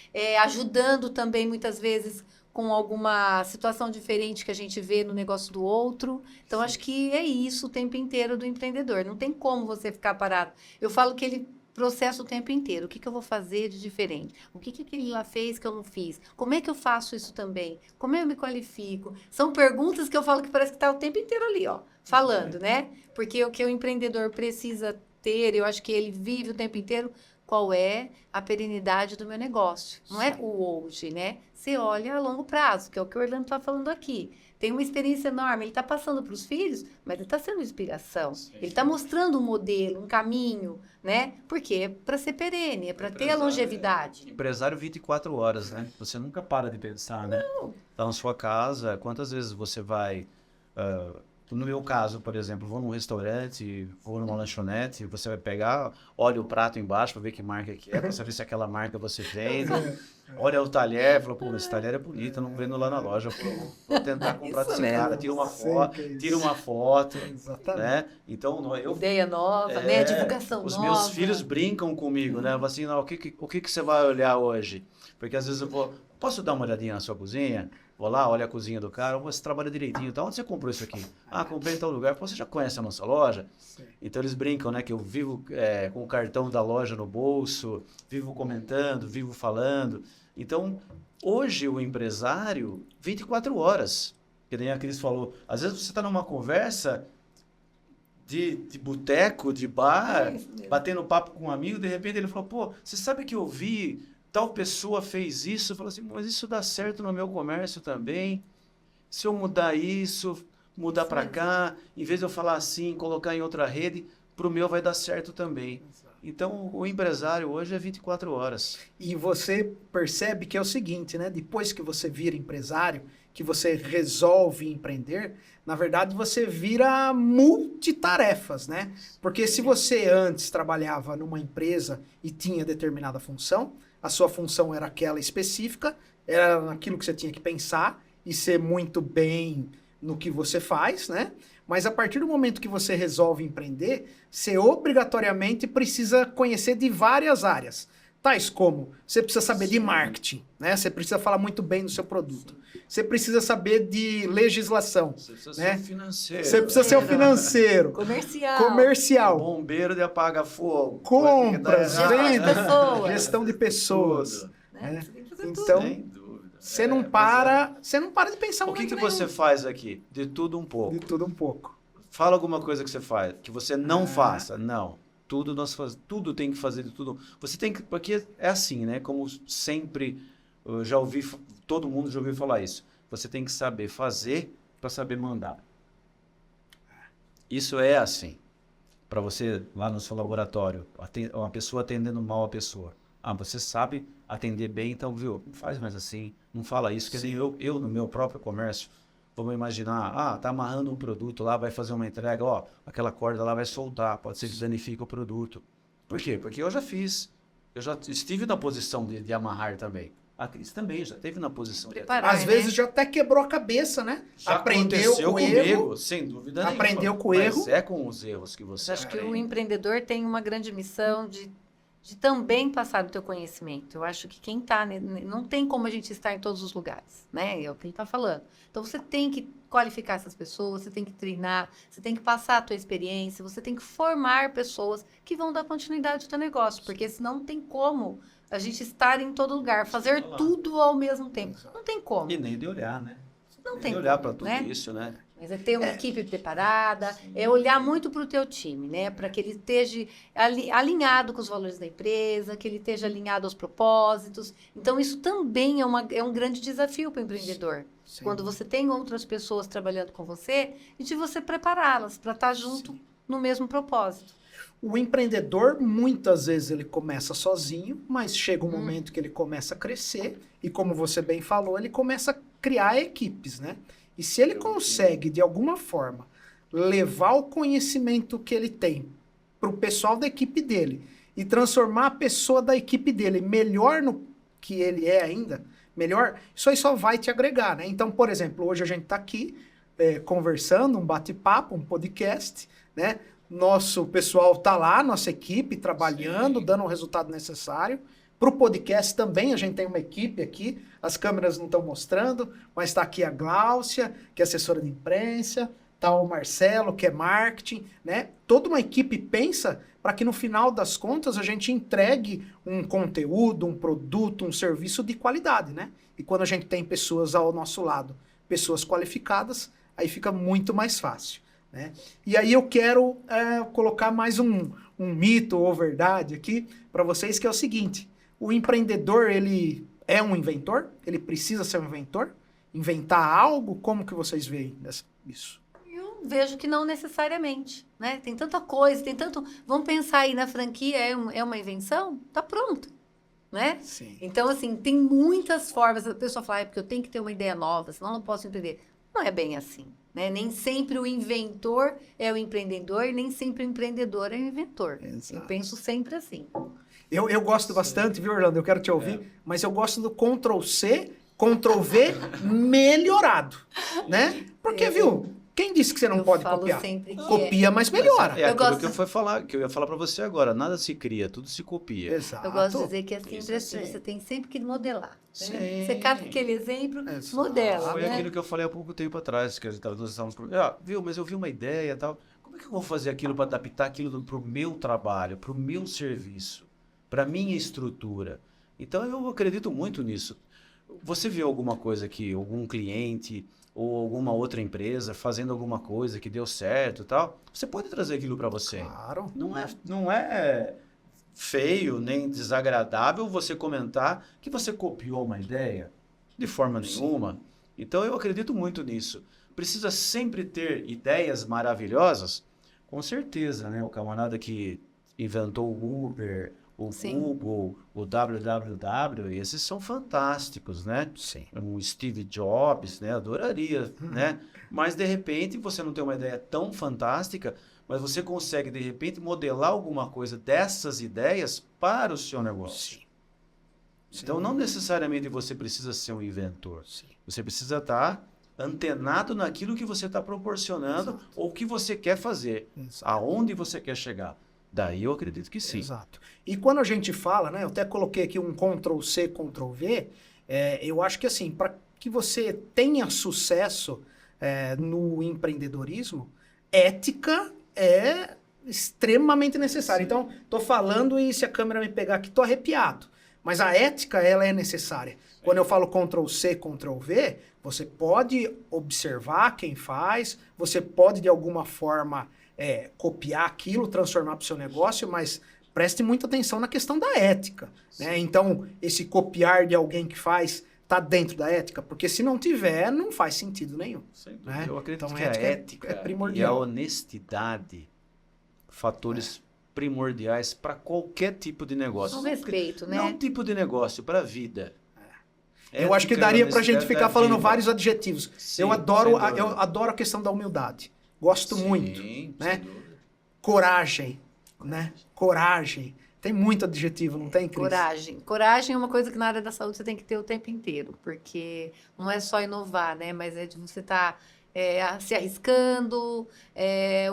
ajudando também, muitas vezes, com alguma situação diferente que a gente vê no negócio do outro. Então, acho que é isso o tempo inteiro do empreendedor. Não tem como você ficar parado. Eu falo que ele processa o tempo inteiro. O que eu vou fazer de diferente? O que ele lá fez que eu não fiz? Como é que eu faço isso também? Como eu me qualifico? São perguntas que eu falo que parece que está o tempo inteiro ali, ó, falando, né? Porque o que o empreendedor precisa ter, eu acho que ele vive o tempo inteiro, qual é a perenidade do meu negócio. Não é o hoje, né? Você olha a longo prazo, que é o que o Orlando está falando aqui. Tem uma experiência enorme, ele está passando para os filhos, mas ele está sendo inspiração. Sim. Ele está mostrando um modelo, um caminho, né? Porque é para ser perene, é para ter a longevidade. Empresário 24 horas, né? Você nunca para de pensar, né? Não. Tá na sua casa, quantas vezes você vai... no meu caso, por exemplo, vou num restaurante, vou numa lanchonete, você vai pegar, olha o prato embaixo para ver que marca que é, para saber se aquela marca você fez. Olha o talher, fala, pô, esse talher é bonito, eu não vendo lá na loja, vou tentar comprar desse cara, tira uma foto, né? Então, ideia nova, né? Divulgação os nova. Meus filhos brincam comigo, né? Assim, não, o que você vai olhar hoje? Porque às vezes eu vou, posso dar uma olhadinha na sua cozinha? Vou lá, olha a cozinha do cara, você trabalha direitinho. Então, onde você comprou isso aqui? Ah, comprei em tal lugar. Pô, você já conhece a nossa loja? Sim. Então, eles brincam, né? Que eu vivo com o cartão da loja no bolso, vivo comentando, vivo falando. Então, hoje o empresário, 24 horas, que nem a Cris falou. Às vezes você está numa conversa de boteco, de bar, batendo papo com um amigo, de repente ele falou, pô, você sabe que eu vi... Tal pessoa fez isso, falou assim, mas isso dá certo no meu comércio também. Se eu mudar isso, mudar para cá, em vez de eu falar assim, colocar em outra rede, para o meu vai dar certo também. Então, o empresário hoje é 24 horas. E você percebe que é o seguinte, né? Depois que você vira empresário, que você resolve empreender, na verdade você vira multitarefas, né? Porque se você antes trabalhava numa empresa e tinha determinada função, a sua função era aquela específica, era aquilo que você tinha que pensar e ser muito bem no que você faz, né? Mas a partir do momento que você resolve empreender, você obrigatoriamente precisa conhecer de várias áreas. Tais como, você precisa saber de marketing, né? Você precisa falar muito bem do seu produto. Você precisa saber de legislação, Você precisa né? ser financeiro. Você precisa ser o financeiro, comercial, Bombeiro de apaga-fogo. compras, Coisa que dá errado. vendas, pessoas. gestão de pessoas. Tudo. Né? Você tem que fazer tudo. Então, Sem dúvida. você não para de pensar O que muito você faz aqui? De tudo um pouco. de tudo um pouco. Fala alguma coisa que você faz, que você não faça. Não. Tudo nós fazemos, tudo tem que fazer de tudo. Você tem que, porque é assim, né? Como sempre, eu já ouvi, todo mundo já ouviu falar isso. Você tem que saber fazer para saber mandar. Isso é assim. Para você, lá no seu laboratório, uma pessoa atendendo mal a pessoa. Ah, você sabe atender bem, então, viu? Não faz mais assim, não fala isso. Quer dizer, eu no meu próprio comércio, vamos imaginar, tá amarrando um produto lá, vai fazer uma entrega, ó, aquela corda lá vai soltar, pode ser que danifique o produto. Por quê? Porque eu já fiz. Eu já estive na posição de amarrar também. A Cris também já esteve na posição de Preparar. Às vezes já até quebrou a cabeça, né? Já Aprendeu aconteceu com o comigo, erro. sem dúvida nenhuma. Aprendeu com o Mas erro. é com os erros que você Acho que o aprende. empreendedor tem uma grande missão de também passar o teu conhecimento. Eu acho que quem está... Não tem como a gente estar em todos os lugares, né? É o que ele está falando. Então, você tem que qualificar essas pessoas, você tem que treinar, você tem que passar a tua experiência, você tem que formar pessoas que vão dar continuidade ao teu negócio, porque senão não tem como a gente estar em todo lugar, fazer tudo ao mesmo tempo. Não tem como. E nem de olhar, né? Não Nem tem de olhar como, para tudo né? isso, né? Mas é ter uma equipe preparada, é olhar muito para o teu time, né? Para que ele esteja alinhado com os valores da empresa, que ele esteja alinhado aos propósitos. Então, isso também é um grande desafio para o empreendedor. Sim. Quando você tem outras pessoas trabalhando com você, e de você prepará-las para estar junto no mesmo propósito. O empreendedor, muitas vezes, ele começa sozinho, mas chega um momento que ele começa a crescer e, como você bem falou, ele começa a criar equipes, né? E se ele consegue, de alguma forma, levar o conhecimento que ele tem para o pessoal da equipe dele e transformar a pessoa da equipe dele melhor no que ele é ainda, melhor, isso aí só vai te agregar, né? Então, por exemplo, hoje a gente está aqui conversando, um bate-papo, um podcast, né? Nosso pessoal está lá, nossa equipe, trabalhando, dando o resultado necessário. Para o podcast também, a gente tem uma equipe aqui, as câmeras não estão mostrando, mas está aqui a Gláucia, que é assessora de imprensa, está o Marcelo, que é marketing, né? Toda uma equipe pensa para que no final das contas a gente entregue um conteúdo, um produto, um serviço de qualidade, né? E quando a gente tem pessoas ao nosso lado, pessoas qualificadas, aí fica muito mais fácil, né? E aí eu quero colocar mais um mito ou verdade aqui para vocês, que é o seguinte: o empreendedor, ele é um inventor? Ele precisa ser um inventor? Inventar algo? Como que vocês veem isso? Eu vejo que não necessariamente, né? Tem tanta coisa, tem tanto... Vamos pensar aí na franquia, é uma invenção? Tá pronto, né? Sim. Então, assim, tem muitas formas. A pessoa fala, porque eu tenho que ter uma ideia nova, senão eu não posso empreender. Não é bem assim, né? Nem sempre o inventor é o empreendedor e nem sempre o empreendedor é o inventor. Exato. Eu penso sempre assim. Eu gosto bastante, viu, Orlando? Eu quero te ouvir, mas eu gosto do Ctrl+C, Ctrl+V melhorado, né? Porque, viu, quem disse que você não Eu pode falo copiar? sempre que Copia, mas melhora. É Eu aquilo gosto- que eu ia falar para você agora. Nada se cria, tudo se copia. Exato. Eu gosto de dizer que é sempre Isso assim, sim. você tem sempre que modelar. Sim. Né? Você cata aquele exemplo, Exato. modela. Foi Né? aquilo que eu falei há pouco tempo atrás, que nós estávamos... viu, mas eu vi uma ideia e tal. Como é que eu vou fazer aquilo para adaptar aquilo para o meu trabalho, para o meu serviço, para a minha estrutura? Então, eu acredito muito nisso. Você viu alguma coisa que algum cliente ou alguma outra empresa fazendo alguma coisa que deu certo e tal, você pode trazer aquilo para você. Claro. Não é feio nem desagradável você comentar que você copiou uma ideia de forma nenhuma. Então eu acredito muito nisso. Precisa sempre ter ideias maravilhosas, com certeza, né? O camarada que inventou o Uber, o Sim. Google, o www, esses são fantásticos, né? Sim. O Steve Jobs, né? Adoraria, né? Mas, de repente, você não tem uma ideia tão fantástica, mas você consegue, de repente, modelar alguma coisa dessas ideias para o seu negócio. Sim. Então, não necessariamente você precisa ser um inventor. Sim. Você precisa estar antenado naquilo que você está proporcionando ou que você quer fazer, Exato. aonde você quer chegar. Daí eu acredito que sim. Exato. E quando a gente fala, né, eu até coloquei aqui um Ctrl+C, Ctrl+V, eu acho que assim, para que você tenha sucesso no empreendedorismo, ética é extremamente necessária. Então, tô falando e se a câmera me pegar aqui, tô arrepiado. Mas a ética, ela é necessária. Quando eu falo Ctrl+C, Ctrl+V, você pode observar quem faz, você pode de alguma forma copiar aquilo, transformar para o seu negócio, mas preste muita atenção na questão da ética, né? Então, esse copiar de alguém que faz está dentro da ética, porque se não tiver, não faz sentido nenhum. Né? Eu acredito Então, que a ética é e a primordial. honestidade, fatores primordiais para qualquer tipo de negócio. O respeito, né? Não tipo de negócio, para a vida. Eu acho que Ética e daria pra gente honestidade ficar da falando vida. vários adjetivos. Sim, eu adoro sem dúvida. eu adoro a questão da humildade. Gosto Sim, muito, sem né? dúvida. Coragem, né? Coragem. Tem muito adjetivo, não tem, Cris? Coragem. Coragem é uma coisa que na área da saúde você tem que ter o tempo inteiro, porque não é só inovar, né? Mas é de você estar se arriscando,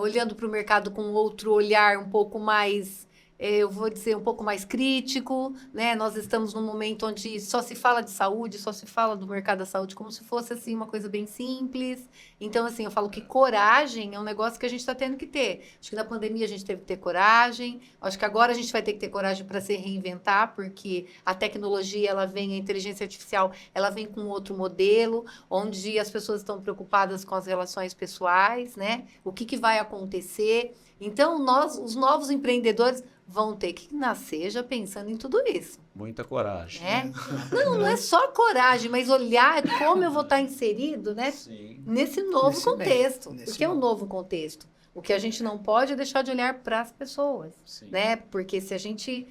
olhando para o mercado com outro olhar um pouco mais, eu vou dizer, um pouco mais crítico, né? Nós estamos num momento onde só se fala de saúde, só se fala do mercado da saúde como se fosse, assim, uma coisa bem simples. Então, assim, eu falo que coragem é um negócio que a gente está tendo que ter. Acho que na pandemia a gente teve que ter coragem. Acho que agora a gente vai ter que ter coragem para se reinventar, porque a tecnologia, ela vem, a inteligência artificial, ela vem com outro modelo, onde as pessoas estão preocupadas com as relações pessoais, né? O que vai acontecer. Então, os novos empreendedores vão ter que nascer já pensando em tudo isso. Muita coragem. Né? Não é só coragem, mas olhar como eu vou estar inserido, né? Sim. Nesse novo Nesse contexto. meio, Porque é um novo contexto. O que a gente não pode é deixar de olhar para as pessoas, Sim. né? Porque se a gente...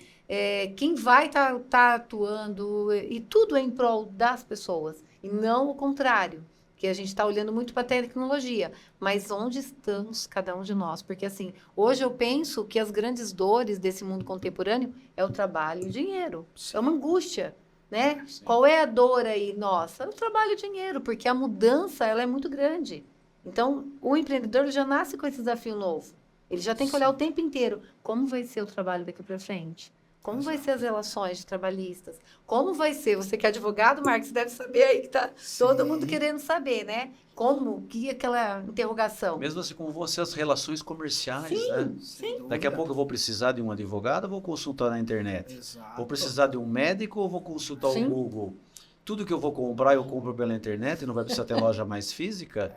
quem vai estar atuando, e tudo é em prol das pessoas, e não o contrário. Que a gente está olhando muito para a tecnologia, mas onde estamos cada um de nós? Porque, assim, hoje eu penso que as grandes dores desse mundo contemporâneo é o trabalho e o dinheiro. É uma angústia, né? Sim. Qual é a dor aí nossa? É o trabalho e o dinheiro, porque a mudança, ela é muito grande. Então, o empreendedor ele já nasce com esse desafio novo. Ele já tem que olhar o tempo inteiro. Como vai ser o trabalho daqui para frente? Como vai ser as relações trabalhistas? Como vai ser? Você que é advogado, Marcos, você deve saber aí que tá todo mundo querendo saber, né? Como? Que é aquela interrogação? Mesmo assim, como vão ser as relações comerciais, né? Sim. Daqui a pouco eu vou precisar de um advogado ou vou consultar na internet? Exato. Vou precisar de um médico ou vou consultar Sim. o Google? Tudo que eu vou comprar, eu compro pela internet, não vai precisar ter loja mais física.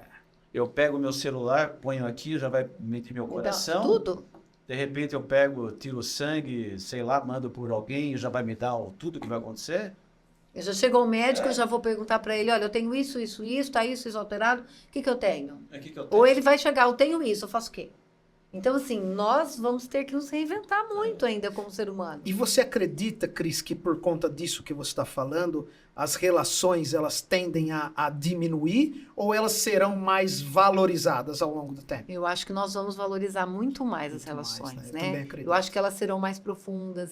Eu pego meu celular, ponho aqui, já vai meter meu coração. Então, tudo. De repente eu pego, tiro sangue, sei lá, mando por alguém, já vai me dar tudo que vai acontecer. Eu já chego ao médico, eu já vou perguntar para ele, olha, eu tenho isso, tá isso alterado, o que eu tenho? Aqui que eu Ou ele vai chegar, eu tenho isso, eu faço o quê? Então, assim, nós vamos ter que nos reinventar muito ainda como ser humano. E você acredita, Cris, que por conta disso que você está falando, as relações elas tendem a diminuir ou elas serão mais valorizadas ao longo do tempo? Eu acho que nós vamos valorizar muito mais as Muito mais, relações, né? Eu também né? acredito. Eu acho que elas serão mais profundas,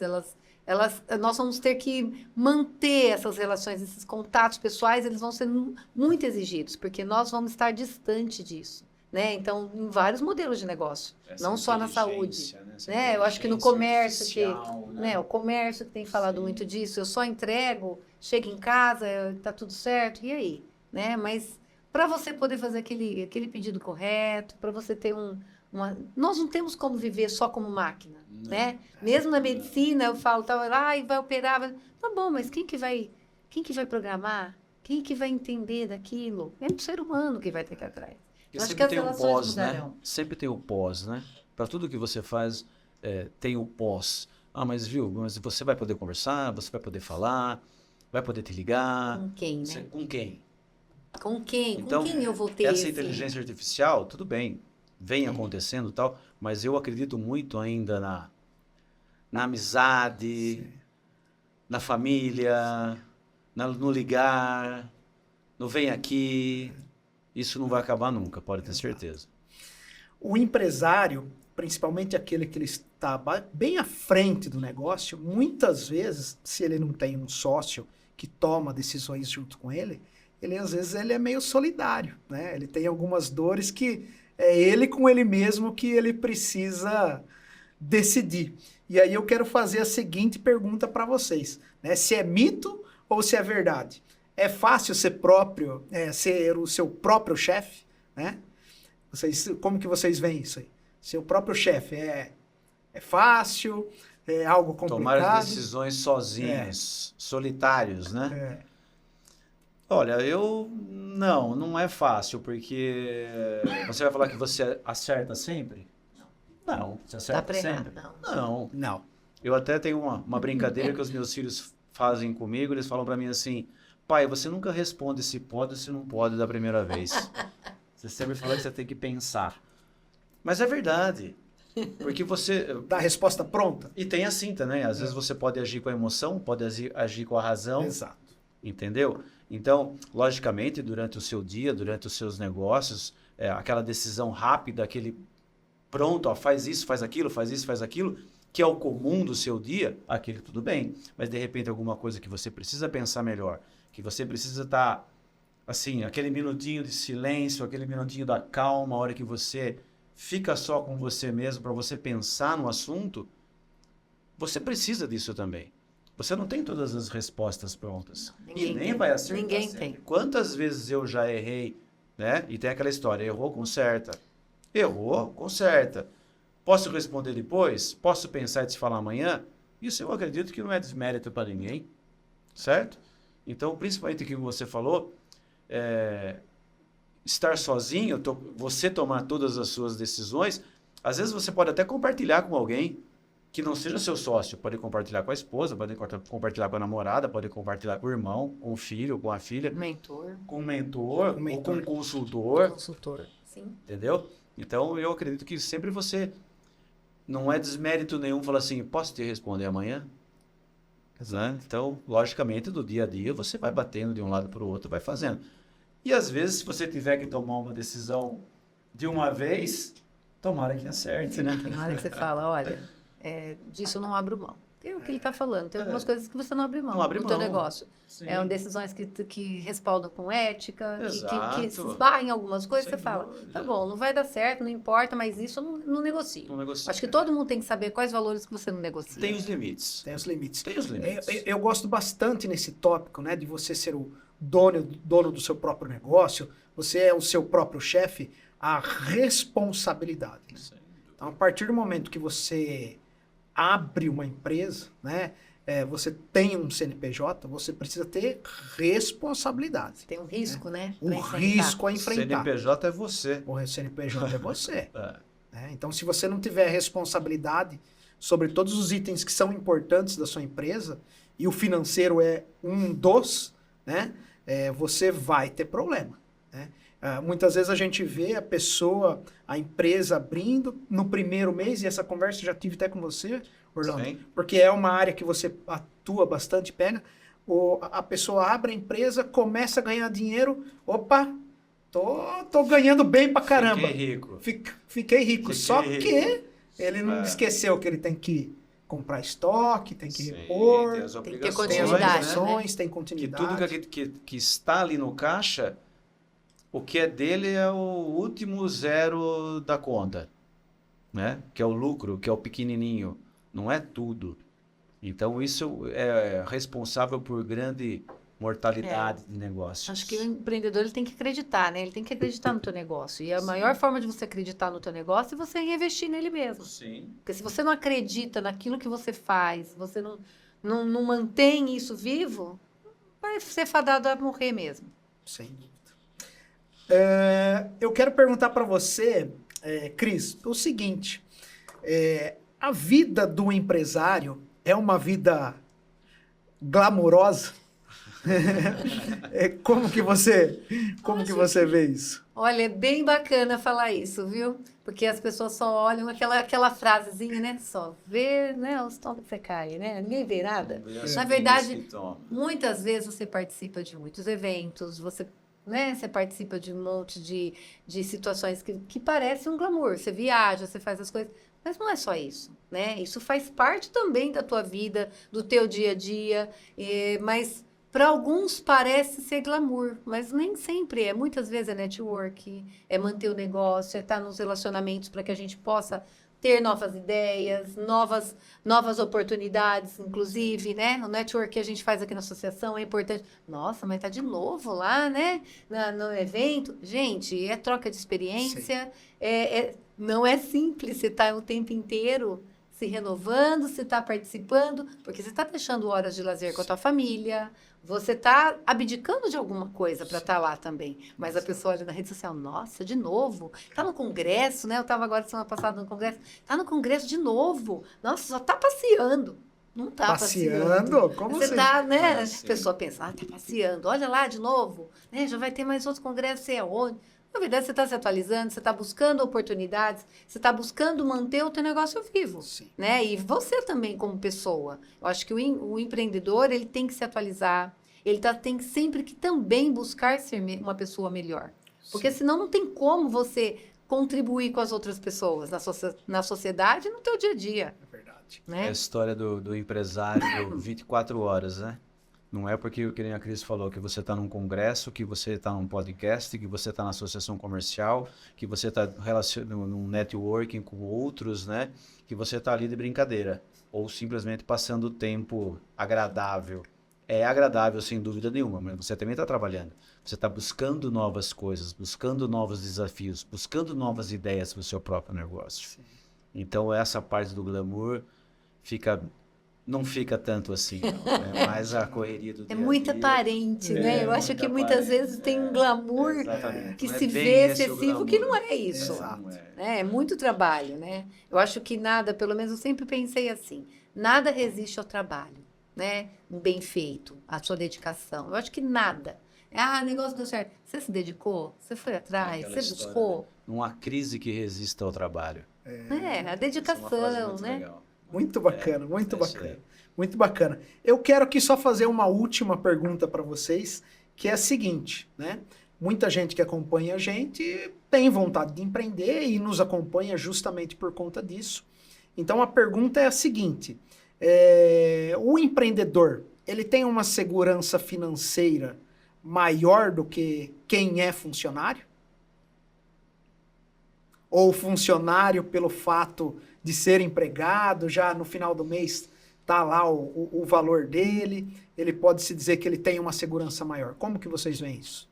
nós vamos ter que manter essas relações, esses contatos pessoais, eles vão ser muito exigidos, porque nós vamos estar distante disso, né? Então, em vários modelos de negócio, não só na saúde, né? Eu acho que no comércio, né? O comércio que tem falado muito disso, eu só entrego, chego em casa, tá tudo certo, e aí? Né? Mas para você poder fazer aquele pedido correto, para você ter nós não temos como viver só como máquina, né? Mesmo na medicina, eu falo, vai operar, tá bom, mas quem que vai programar? Quem que vai entender daquilo? É um ser humano que vai ter que ir atrás. Eu acho que as tem o relações pós, né? mudarão. Sempre tem o pós, né? Para tudo que você faz, tem o pós. Ah, mas você vai poder conversar, você vai poder falar, vai poder te ligar. Com quem, né? Com quem? Com quem? Então, Com quem eu vou ter essa inteligência artificial, tudo bem, vem É. acontecendo e tal, mas eu acredito muito ainda na amizade, na família, no ligar, no vem aqui. Isso não vai acabar nunca, pode ter certeza. O empresário, principalmente aquele que ele está bem à frente do negócio, muitas vezes, se ele não tem um sócio que toma decisões junto com ele, às vezes ele é meio solidário, né? Ele tem algumas dores que é ele com ele mesmo que ele precisa decidir. E aí eu quero fazer a seguinte pergunta para vocês, né? Se é mito ou se é verdade? É fácil ser o seu próprio chefe, né? Como que vocês veem isso aí? Ser o próprio chefe é fácil? É algo complicado? Tomar decisões sozinhos, solitários, né? Olha, não é fácil, porque você vai falar que você acerta sempre? Não, você acerta sempre? Não. Eu até tenho uma brincadeira que os meus filhos fazem comigo, eles falam pra mim assim, pai, você nunca responde se pode ou se não pode da primeira vez. Você sempre fala que você tem que pensar. Mas é verdade, porque você... Dá a resposta pronta? E tem assim também, às vezes você pode agir com a emoção, pode agir com a razão. Exato. Entendeu? Então, logicamente, durante o seu dia, durante os seus negócios, aquela decisão rápida, aquele pronto, ó, faz isso, faz aquilo, que é o comum do seu dia, aquele tudo bem. Mas, de repente, alguma coisa que você precisa pensar melhor, que você precisa estar, assim, aquele minutinho de silêncio, aquele minutinho da calma, a hora que você fica só com você mesmo para você pensar no assunto, você precisa disso também. Você não tem todas as respostas prontas. Ninguém e nem tem. vai acertar Ninguém sempre. tem. Quantas vezes eu já errei, né? E tem aquela história, errou, conserta. Errou, conserta. Posso responder depois? Posso pensar e te falar amanhã? Isso eu acredito que não é desmérito para ninguém, certo? Então, principalmente o que você falou, estar sozinho, você tomar todas as suas decisões, às vezes você pode até compartilhar com alguém, que não seja seu sócio, pode compartilhar com a esposa, pode compartilhar com a namorada, pode compartilhar com o irmão, com o filho, com a filha. Com o mentor, ou com o consultor. Sim. Entendeu? Então, eu acredito que sempre você... Não é desmérito nenhum falar assim, posso te responder amanhã? Né? Então, logicamente, do dia a dia, você vai batendo de um lado para o outro, vai fazendo. E, às vezes, se você tiver que tomar uma decisão de uma vez, tomara que acerte, né? Tem hora que você fala, olha... disso eu não abro mão. Tem o que ele está falando. Tem algumas coisas que você não abre mão no teu negócio. Sim. Decisões que respaldam com ética, que se Exato. esbarram em algumas coisas, Sem você fala, dúvida. tá bom, não vai dar certo, não importa, mas isso eu não negocio. Não negocia. Acho que todo mundo tem que saber quais valores que você não negocia. Tem os limites. Tem os limites. Tem os limites. Eu gosto bastante nesse tópico, né, de você ser o dono do seu próprio negócio, você é o seu próprio chefe, a responsabilidade. Né? Então, a partir do momento que você abre uma empresa, né, você tem um CNPJ, você precisa ter responsabilidade. Tem um risco, né? Um pra enfrentar. risco a enfrentar. CNPJ é você. O CNPJ é você. Né? Então, se você não tiver responsabilidade sobre todos os itens que são importantes da sua empresa, e o financeiro é um dos, né, você vai ter problema. Né? Muitas vezes a gente vê a empresa abrindo no primeiro mês, e essa conversa eu já tive até com você, Orlando, Sim. porque é uma área que você atua bastante, pega, a pessoa abre a empresa, começa a ganhar dinheiro, opa, tô ganhando bem pra caramba. Fiquei rico. Só que ele não esqueceu que ele tem que comprar estoque, tem que repor, tem as tem que ter obrigações, continuidade, tem Que continuidade. tudo que está ali no caixa, o que é dele é o último zero da conta, né? Que é o lucro, que é o pequenininho. Não é tudo. Então, isso é responsável por grande mortalidade de negócio. Acho que o empreendedor ele tem que acreditar, né? Ele tem que acreditar no teu negócio. E a maior forma de você acreditar no teu negócio é você investir nele mesmo. Sim. Porque se você não acredita naquilo que você faz, você não mantém isso vivo, vai ser fadado a morrer mesmo. Sem dúvida. Eu quero perguntar para você, Cris, o seguinte: a vida do empresário é uma vida glamourosa? Como que você vê isso? Olha, é bem bacana falar isso, viu? Porque as pessoas só olham aquela frasezinha, né? Só vê, né? Os tombos que você cai, né? Ninguém vê nada. Na verdade, muitas vezes você participa de muitos eventos, você, né? Você participa de um monte de situações que parecem um glamour. Você viaja, você faz as coisas, mas não é só isso, né? Isso faz parte também da tua vida, do teu dia a dia, mas para alguns parece ser glamour, mas nem sempre é. Muitas vezes é network, é manter o negócio, é estar nos relacionamentos para que a gente possa ter novas ideias, novas oportunidades, inclusive, né? O network que a gente faz aqui na associação é importante. Nossa, mas tá de novo lá, né? No evento. Gente, é troca de experiência, não é simples você estar o tempo inteiro se renovando, você está participando, porque você está deixando horas de lazer com a tua família, você está abdicando de alguma coisa para estar lá também. Mas a pessoa olha na rede social, nossa, de novo, está no congresso, né? Eu estava agora semana passada no congresso, está no congresso de novo, nossa, só está passeando. Não está passeando. Como você assim? está, né? A pessoa pensa, está passeando, olha lá de novo, né? Já vai ter mais outro congresso, sei aonde. Na verdade, você está se atualizando, você está buscando oportunidades, você está buscando manter o teu negócio vivo, né? E você também como pessoa. Eu acho que o empreendedor, ele tem que se atualizar, ele tem sempre que também buscar ser uma pessoa melhor. Porque senão não tem como você contribuir com as outras pessoas na sociedade e no teu dia a dia. É verdade. Né? É a história do empresário 24 horas, né? Não é porque, que nem a Cris falou, que você está num congresso, que você está num podcast, que você está na associação comercial, que você está num networking com outros, né? Que você está ali de brincadeira. Ou simplesmente passando tempo agradável. É agradável, sem dúvida nenhuma, mas você também está trabalhando. Você está buscando novas coisas, buscando novos desafios, buscando novas ideias para o seu próprio negócio. Sim. Então, essa parte do glamour não fica tanto assim, não. É mais a correria do dia a dia. É muito aparente, né? Eu acho que muitas vezes tem um glamour que se vê excessivo, que não é isso. É muito trabalho, né? Eu acho que nada, pelo menos eu sempre pensei assim, nada resiste ao trabalho, né? Um bem feito, a sua dedicação. Eu acho que nada. O negócio deu certo. Você se dedicou? Você foi atrás? Você buscou? Né? Não há crise que resista ao trabalho. A dedicação, né? Legal. Muito bacana, muito bacana. Muito bacana. Eu quero aqui só fazer uma última pergunta para vocês, que é a seguinte, né? Muita gente que acompanha a gente tem vontade de empreender e nos acompanha justamente por conta disso. Então a pergunta é a seguinte, o empreendedor, ele tem uma segurança financeira maior do que quem é funcionário? Ou funcionário pelo fato de ser empregado, já no final do mês está lá o valor dele, ele pode se dizer que ele tem uma segurança maior. Como que vocês veem isso?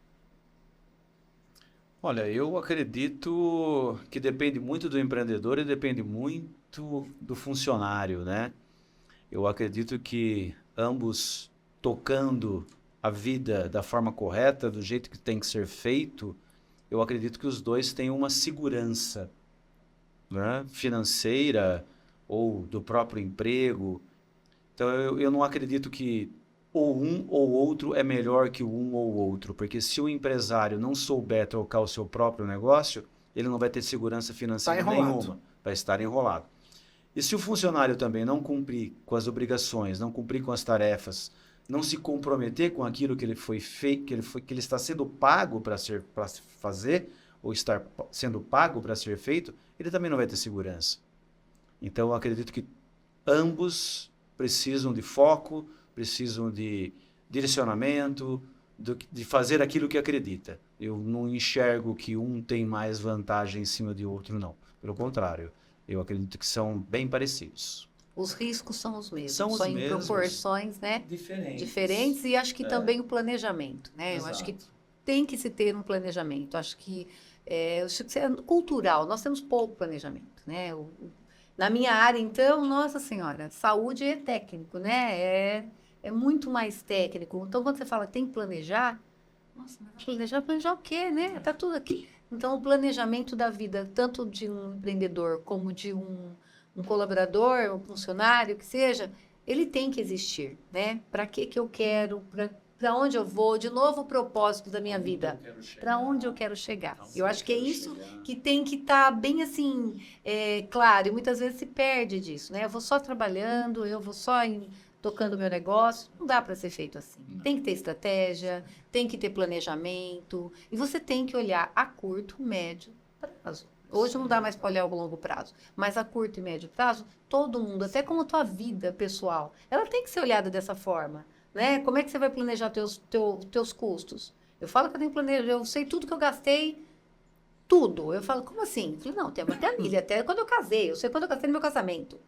Olha, eu acredito que depende muito do empreendedor e depende muito do funcionário, né? Eu acredito que ambos tocando a vida da forma correta, do jeito que tem que ser feito, eu acredito que os dois têm uma segurança, né, financeira ou do próprio emprego. Então, eu não acredito que ou um ou outro é melhor que um ou outro, porque se o empresário não souber tocar o seu próprio negócio, ele não vai ter segurança financeira nenhuma, vai estar enrolado. E se o funcionário também não cumprir com as obrigações, não cumprir com as tarefas, não se comprometer com aquilo que ele foi feito, que ele está sendo pago para fazer, ou estar sendo pago para ser feito, ele também não vai ter segurança. Então, eu acredito que ambos precisam de foco, precisam de direcionamento, de fazer aquilo que acredita. Eu não enxergo que um tem mais vantagem em cima de outro, não. Pelo contrário, eu acredito que são bem parecidos. Os riscos são os mesmos, são só em proporções, né, diferentes e acho que também o planejamento, né? Exato. Eu acho que tem que se ter um planejamento. Acho que é cultural. Nós temos pouco planejamento, né? Na minha área, então, nossa senhora, saúde é técnico, né? É muito mais técnico. Então, quando você fala que tem que planejar, nossa, planejar o quê, né? Tá tudo aqui. Então, o planejamento da vida, tanto de um empreendedor como de um colaborador, um funcionário, que seja, ele tem que existir, né? Para que eu quero, para onde eu vou, de novo o propósito da minha vida, para onde eu quero chegar. Eu acho que é isso que tem que estar bem assim, claro, e muitas vezes se perde disso, né? Eu vou só trabalhando, eu vou só tocando o meu negócio, não dá para ser feito assim. Tem que ter estratégia, tem que ter planejamento, e você tem que olhar a curto, médio prazo. Hoje não dá mais para olhar o longo prazo, mas a curto e médio prazo, todo mundo, até como a tua vida pessoal, ela tem que ser olhada dessa forma, né? Como é que você vai planejar teus custos? Eu falo que eu tenho planejado, eu sei tudo que eu gastei, tudo. Eu falo, como assim? Eu falei, não, tem uma planilha, até quando eu casei, eu sei quando eu gastei no meu casamento.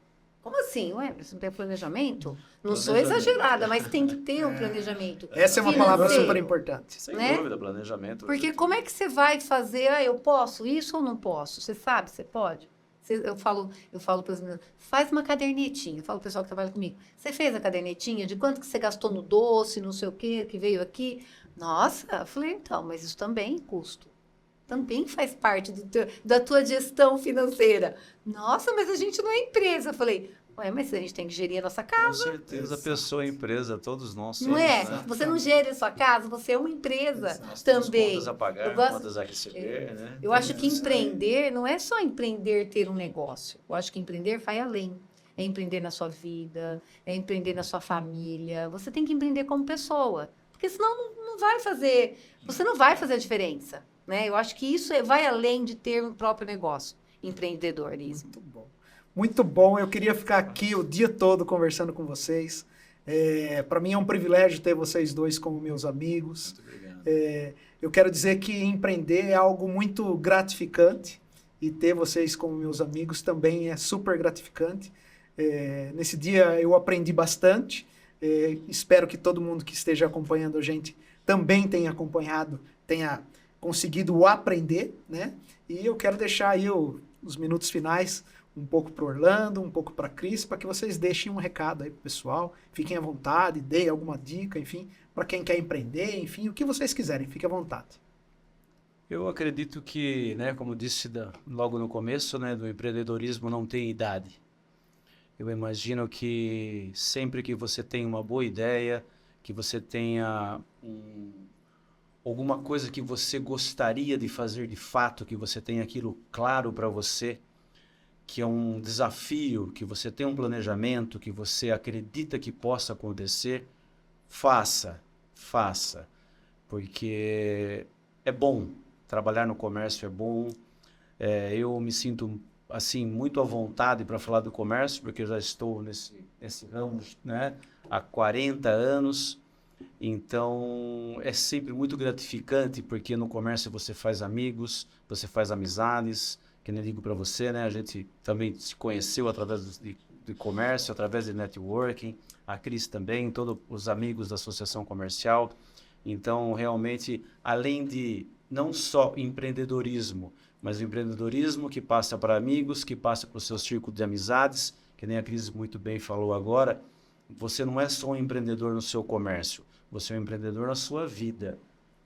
Como assim? Ué, você não tem planejamento? Não sou exagerada, mas tem que ter um planejamento. Essa é uma palavra financeiro, super importante. Sem né? dúvida, planejamento. Porque como é que você vai fazer? Ah, eu posso isso ou não posso? Você sabe, você pode? Eu falo para os meninos, faz uma cadernetinha. Eu falo pro pessoal que trabalha comigo. Você fez a cadernetinha de quanto que você gastou no doce, não sei o quê, que veio aqui? Nossa, eu falei, então, mas isso também é custo. Também faz parte da tua gestão financeira. Nossa, mas a gente não é empresa. Eu falei, ué, mas a gente tem que gerir a nossa Com casa. certeza, a pessoa é empresa, todos nós Não somos, é? né? Você não gere a sua casa, você é uma empresa Nós temos também. contas a pagar, Eu gosto- contas a receber, né? Eu acho que Tudo isso aí. empreender não é só empreender ter um negócio. Eu acho que empreender vai além. É empreender na sua vida, é empreender na sua família. Você tem que empreender como pessoa. Porque senão não vai fazer. Você não vai fazer a diferença. Né? Eu acho que isso vai além de ter um próprio negócio. Empreendedorismo. Muito bom. Muito bom. Eu queria ficar aqui o dia todo conversando com vocês. Para mim é um privilégio ter vocês dois como meus amigos. Muito obrigado. Eu quero dizer que empreender é algo muito gratificante e ter vocês como meus amigos também é super gratificante. Nesse dia eu aprendi bastante. Espero que todo mundo que esteja acompanhando a gente também tenha acompanhado, tenha conseguido aprender, né? E eu quero deixar aí os minutos finais um pouco para Orlando, um pouco para Cris, para que vocês deixem um recado aí pro pessoal, fiquem à vontade, deem alguma dica, enfim, para quem quer empreender, enfim, o que vocês quiserem, fiquem à vontade. Eu acredito que, né, como disse logo no começo, né, do empreendedorismo não tem idade. Eu imagino que sempre que você tem uma boa ideia, que você tenha alguma coisa que você gostaria de fazer de fato, que você tenha aquilo claro para você, que é um desafio, que você tem um planejamento, que você acredita que possa acontecer, faça, porque é bom, trabalhar no comércio é bom. Eu me sinto assim muito à vontade para falar do comércio, porque eu já estou nesse ramo, né, há 40 anos. Então, é sempre muito gratificante, porque no comércio você faz amigos, você faz amizades, que nem digo para você, né? A gente também se conheceu através de comércio, através de networking, a Cris também, todos os amigos da associação comercial. Então, realmente, além de não só empreendedorismo, mas o empreendedorismo que passa para amigos, que passa para o seu círculo de amizades, que nem a Cris muito bem falou agora, você não é só um empreendedor no seu comércio, você é um empreendedor na sua vida.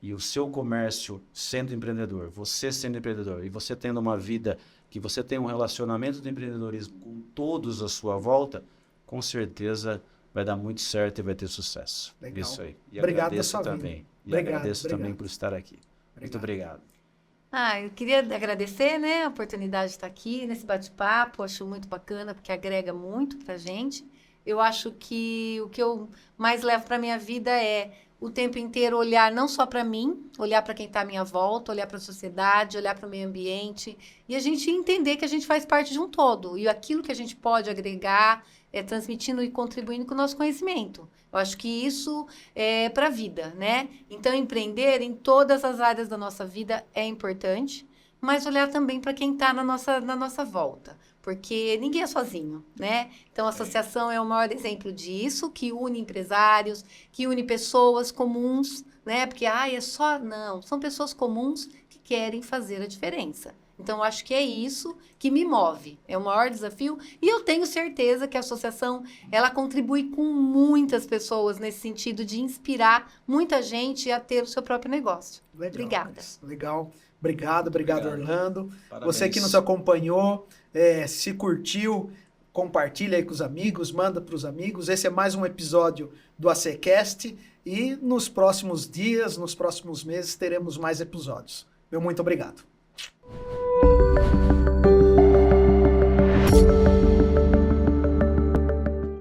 E o seu comércio sendo empreendedor, você sendo empreendedor, e você tendo uma vida que você tem um relacionamento de empreendedorismo com todos à sua volta, com certeza vai dar muito certo e vai ter sucesso. Legal. Isso aí. E Obrigado agradeço da sua também. vida. E Obrigado, agradeço também obrigado. por estar aqui. Muito obrigado. Eu queria agradecer, né, a oportunidade de estar aqui nesse bate-papo. Acho muito bacana, porque agrega muito pra gente. Eu acho que o que eu mais levo para minha vida é o tempo inteiro olhar não só para mim, olhar para quem está à minha volta, olhar para a sociedade, olhar para o meio ambiente, e a gente entender que a gente faz parte de um todo. E aquilo que a gente pode agregar é transmitindo e contribuindo com o nosso conhecimento. Eu acho que isso é para a vida, né? Então, empreender em todas as áreas da nossa vida é importante, mas olhar também para quem está na nossa volta, porque ninguém é sozinho, né? Então, a associação é o maior exemplo disso, que une empresários, que une pessoas comuns, né? Porque, não, são pessoas comuns que querem fazer a diferença. Então, eu acho que é isso que me move, é o maior desafio, e eu tenho certeza que a associação, ela contribui com muitas pessoas nesse sentido de inspirar muita gente a ter o seu próprio negócio. Legal, Obrigada. Cris. Legal. Obrigado, Obrigado. Orlando. Parabéns. Você que nos acompanhou, se curtiu, compartilha aí com os amigos, manda para os amigos. Esse é mais um episódio do ACCast e nos próximos dias, nos próximos meses, teremos mais episódios. Meu muito obrigado.